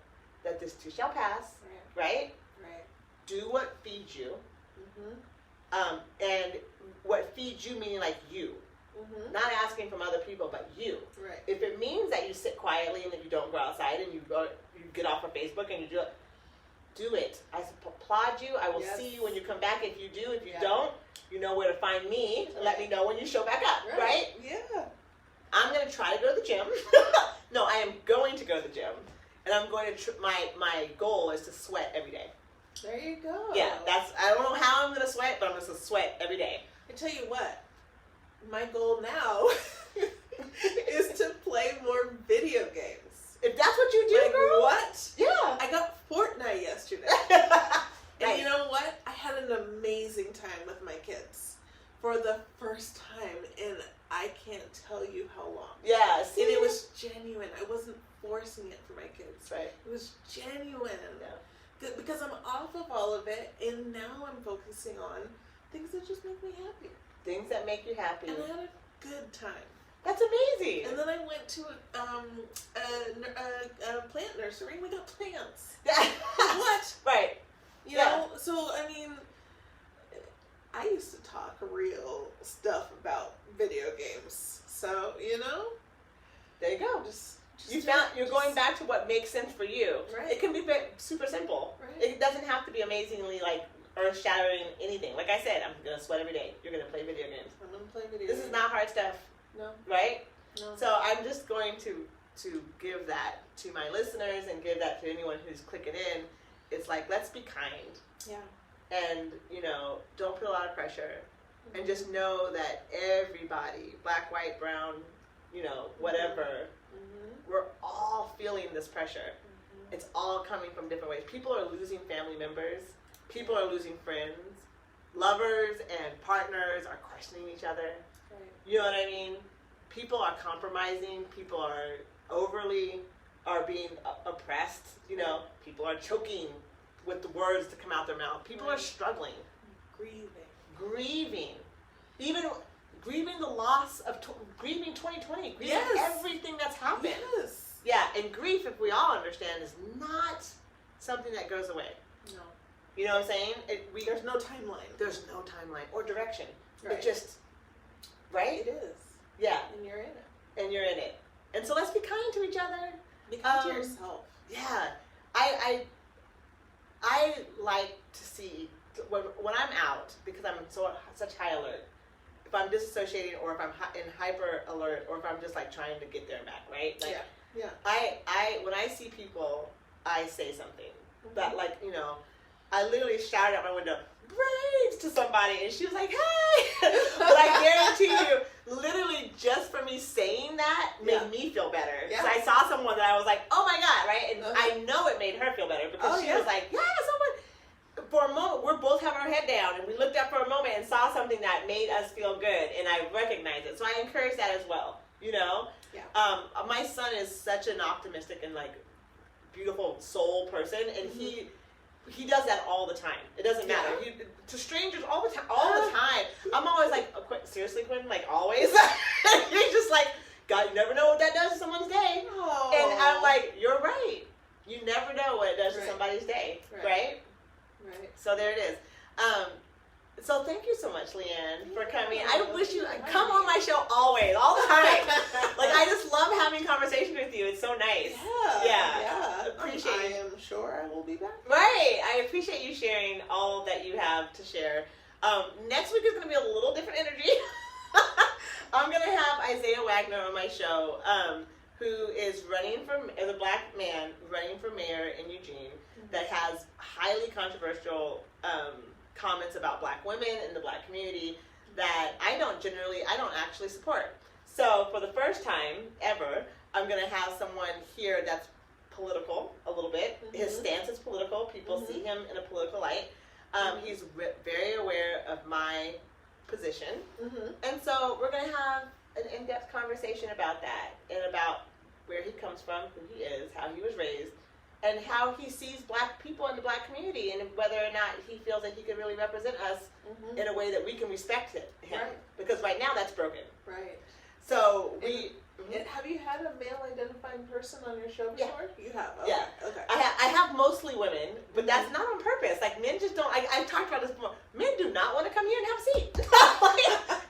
Speaker 3: that this too shall pass, right?
Speaker 2: Right.
Speaker 3: Do what feeds you.
Speaker 2: Mm-hmm.
Speaker 3: And what feeds you meaning like you.
Speaker 2: Mm-hmm.
Speaker 3: Not asking from other people, but you.
Speaker 2: Right.
Speaker 3: If it means that you sit quietly and that you don't go outside and you get off of Facebook and you do it. I applaud you. I will
Speaker 2: Yes.
Speaker 3: see you when you come back. If you do, if you
Speaker 2: Yeah.
Speaker 3: don't, you know where to find me. And let me know when you show back up, right?
Speaker 2: Yeah.
Speaker 3: I'm going to try to go to the gym. No, I am going to go to the gym. And I'm going to, my goal is to sweat every day.
Speaker 2: There you go.
Speaker 3: Yeah, I don't know how I'm going to sweat, but I'm going to sweat every day.
Speaker 2: I tell you what, my goal now is to play more video games.
Speaker 3: If that's what you do,
Speaker 2: Like,
Speaker 3: girl.
Speaker 2: what?
Speaker 3: Yeah.
Speaker 2: I got Fortnite yesterday. And
Speaker 3: Nice.
Speaker 2: you know what? I had an amazing time with my kids for the first time in I can't tell you how long.
Speaker 3: Yeah, see?
Speaker 2: And it was genuine. I wasn't forcing it for my kids.
Speaker 3: Right.
Speaker 2: It was genuine.
Speaker 3: Yeah.
Speaker 2: Good, because I'm off of all of it, and now I'm focusing on things that just make me happy.
Speaker 3: Things that make you happy.
Speaker 2: And I had a good time.
Speaker 3: That's amazing.
Speaker 2: And then I went to a plant nursery, and we got plants.
Speaker 3: Yeah.
Speaker 2: What?
Speaker 3: Right.
Speaker 2: You
Speaker 3: Yeah.
Speaker 2: know, so I mean, I used to talk real stuff about video games. So, you know,
Speaker 3: There you go.
Speaker 2: just
Speaker 3: You're going back to what makes sense for you.
Speaker 2: Right.
Speaker 3: It can be super simple.
Speaker 2: Right.
Speaker 3: It doesn't have to be amazingly like earth-shattering anything. Like I said, I'm gonna sweat every day. You're gonna play video games.
Speaker 2: I'm gonna play video
Speaker 3: This
Speaker 2: games.
Speaker 3: is not hard stuff,
Speaker 2: No,
Speaker 3: right?
Speaker 2: no.
Speaker 3: So I'm just going to give that to my listeners and give that to anyone who's clicking in. It's like, let's be kind.
Speaker 2: Yeah.
Speaker 3: And, don't put a lot of pressure. And just know that everybody, black, white, brown, whatever,
Speaker 2: Mm-hmm.
Speaker 3: we're all feeling this pressure.
Speaker 2: Mm-hmm.
Speaker 3: It's all coming from different ways. People are losing family members. People are losing friends. Lovers and partners are questioning each other.
Speaker 2: Right.
Speaker 3: You know what I mean? People are compromising. People are being oppressed. People are choking with the words to come out their mouth. People are
Speaker 2: Right.
Speaker 3: struggling,
Speaker 2: Grieving.
Speaker 3: even grieving the loss of grieving 2020, grieving
Speaker 2: Yes.
Speaker 3: everything that's happened.
Speaker 2: Yes.
Speaker 3: Yeah, and grief, if we all understand, is not something that goes away.
Speaker 2: No.
Speaker 3: You know what I'm saying?
Speaker 2: There's no timeline.
Speaker 3: There's no timeline or direction.
Speaker 2: Right.
Speaker 3: It just, right?
Speaker 2: It is.
Speaker 3: Yeah,
Speaker 2: And you're in it.
Speaker 3: and you're in it. And so let's be kind to each other.
Speaker 2: Be kind to yourself.
Speaker 3: Yeah, I like to see when I'm out, because I'm such high alert. If I'm disassociating, or if I'm in hyper alert, or if I'm just like trying to get there and back, right? Like,
Speaker 2: Yeah.
Speaker 3: when I see people, I say something that, like, I literally shouted out my window, "Braids!" to somebody, and she was like, "Hey!" But I guarantee you, literally just for me saying that made me feel better.
Speaker 2: Yeah.
Speaker 3: So I saw someone that I was like, "Oh my God!" Right? And
Speaker 2: Uh-huh.
Speaker 3: I know it made her feel better because she was like, "Yeah, someone." For a moment, we're both having our head down, and we looked up for a moment and saw something that made us feel good, and I recognized it. So I encourage that as well.
Speaker 2: Yeah.
Speaker 3: My son is such an optimistic and like beautiful soul person, and he does that all the time. It doesn't matter.
Speaker 2: Yeah.
Speaker 3: To strangers all the time. I'm always like, oh, seriously, Quinn? Like, always? He's just like, God, you never know what that does to someone's day.
Speaker 2: Oh.
Speaker 3: And I'm like, you're right. You never know what it does to
Speaker 2: Right.
Speaker 3: somebody's day,
Speaker 2: Right.
Speaker 3: right?
Speaker 2: Right.
Speaker 3: So there it is. So thank you so much, Leanne, for coming. I wish you
Speaker 2: Right.
Speaker 3: come on my show always, all the time. Like, I just love having conversation with you. It's so nice.
Speaker 2: Yeah.
Speaker 3: Appreciate
Speaker 2: I
Speaker 3: it.
Speaker 2: am sure I will be back.
Speaker 3: Right. I appreciate you sharing all that you have to share. Next week is going to be a little different energy. I'm going to have Isaiah Wagner on my show, who is as a black man running for mayor in Eugene, that has highly controversial comments about black women in the black community that I don't actually support. So for the first time ever, I'm going to have someone here that's political a little bit. His stance is political. People see him in a political light. He's very aware of my position. And so we're going to have an in-depth conversation about that, and about where he comes from, who he is, how he was raised, and how he sees black people in the black community, and whether or not he feels that he can really represent us in a way that we can respect him.
Speaker 2: Right.
Speaker 3: Because right now that's broken.
Speaker 2: Right.
Speaker 3: So
Speaker 2: And have you had a male identifying person on your show
Speaker 3: Yeah.
Speaker 2: before? You have. Okay.
Speaker 3: Yeah.
Speaker 2: Okay.
Speaker 3: I have mostly women, but that's not on purpose. Like, men just don't. I talked about this before. Men do not want to come here and have a seat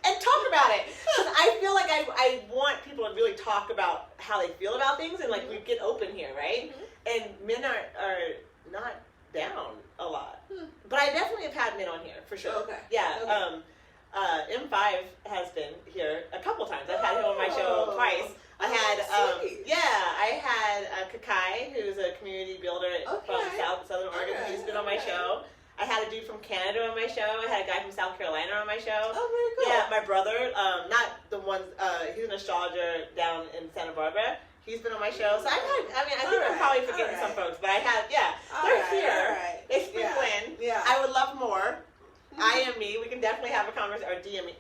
Speaker 3: and talk about it. 'Cause I feel like I want people to really talk about how they feel about things, and like we get open here, right? And men are not down a lot. But I definitely have had men on here for sure.
Speaker 2: Okay.
Speaker 3: Yeah.
Speaker 2: Okay.
Speaker 3: M5 has been here a couple times. I've had him on my show twice. I had Kakai, who's a community builder from Southern Oregon.
Speaker 2: Okay.
Speaker 3: He's been on my show. I had a dude from Canada on my show. I had a guy from South Carolina on my show.
Speaker 2: Oh, very cool.
Speaker 3: Yeah, my brother, not the one, he's an astrologer down in Santa Barbara. He's been on my show. So I think I'm probably forgetting some folks, but I had, they're here. They sprinkle in.
Speaker 2: Yeah.
Speaker 3: I would love more. I am me. We can definitely have a conversation, or DM me.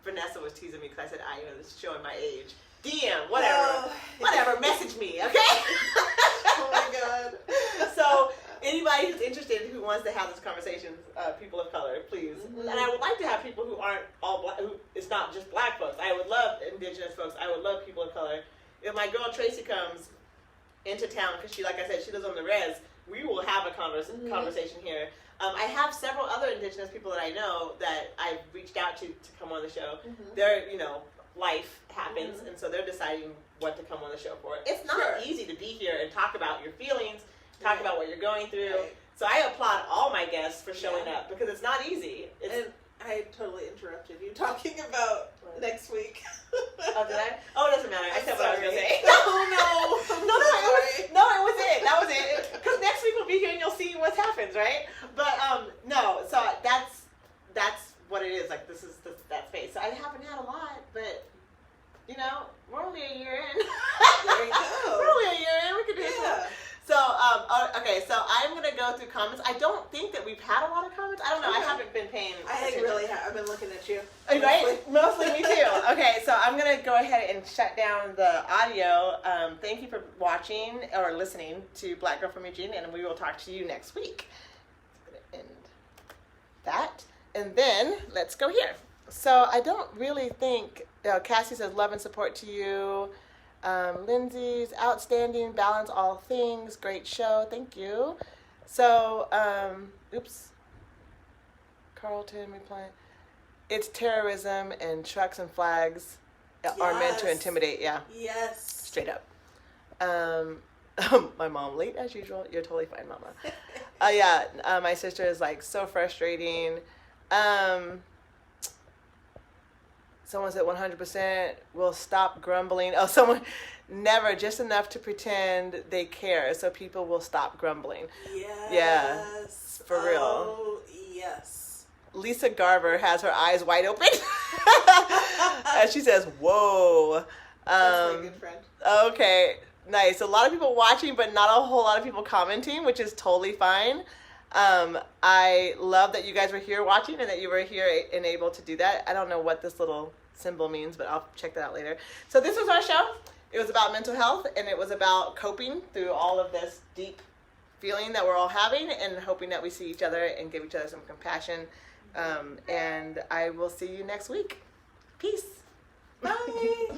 Speaker 3: Vanessa was teasing me because I said I am showing my age. DM, whatever. Whatever, message me, okay?
Speaker 2: Oh my God.
Speaker 3: So, anybody who's interested, who wants to have this conversation, people of color, please. And I would like to have people who aren't all black, who it's not just black folks. I would love indigenous folks. I would love people of color. If my girl Tracy comes into town, because she, like I said, she lives on the res, we will have a conversation here. I have several other indigenous people that I know that I've reached out to come on the show. They're, life happens, and so they're deciding what to come on the show for. It's not easy to be here and talk about your feelings, talk about what you're going through.
Speaker 2: Right.
Speaker 3: So I applaud all my guests for showing up, because it's not easy.
Speaker 2: And I totally interrupted you talking about next week.
Speaker 3: Oh, did I? Oh, it doesn't matter. I said what I was going to say.
Speaker 2: Oh, no.
Speaker 3: It was it. That was it. Because next week we'll be here and you'll see what happens, right? But, no, so that's what it is. Like, this is that space. So I haven't had a lot, but, we're only a year in.
Speaker 2: There you go.
Speaker 3: We're only a year in. We can do it. So, okay, so I'm going to go through comments. I don't think that we've had a lot of comments. I don't know. I haven't been paying attention.
Speaker 2: I've been looking at you.
Speaker 3: Right? Mostly me too. Okay, so I'm going to go ahead and shut down the audio. Thank you for watching or listening to Black Girl from Eugene, and we will talk to you next week. I'm going to end that. And then, let's go here. So I don't really think, Cassie says love and support to you. Lindsay's outstanding, balance all things, great show, thank you. So, Carlton replying, it's terrorism and trucks and flags are meant to intimidate,
Speaker 2: Yes.
Speaker 3: straight up. My mom, late as usual, you're totally fine, mama. My sister is like so frustrating. Someone said 100% will stop grumbling. Oh, someone, never, just enough to pretend they care, so people will stop grumbling.
Speaker 2: Yes.
Speaker 3: Yeah, for real.
Speaker 2: Oh, yes.
Speaker 3: Lisa Garver has her eyes wide open. And she says, whoa.
Speaker 2: That's my good friend.
Speaker 3: Okay, nice. A lot of people watching, but not a whole lot of people commenting, which is totally fine. I love that you guys were here watching and that you were here and able to do that. I don't know what this little symbol means, but I'll check that out later. So this was our show. It was about mental health, and it was about coping through all of this deep feeling that we're all having, and hoping that we see each other and give each other some compassion. And I will see you next week. Peace.
Speaker 2: Bye.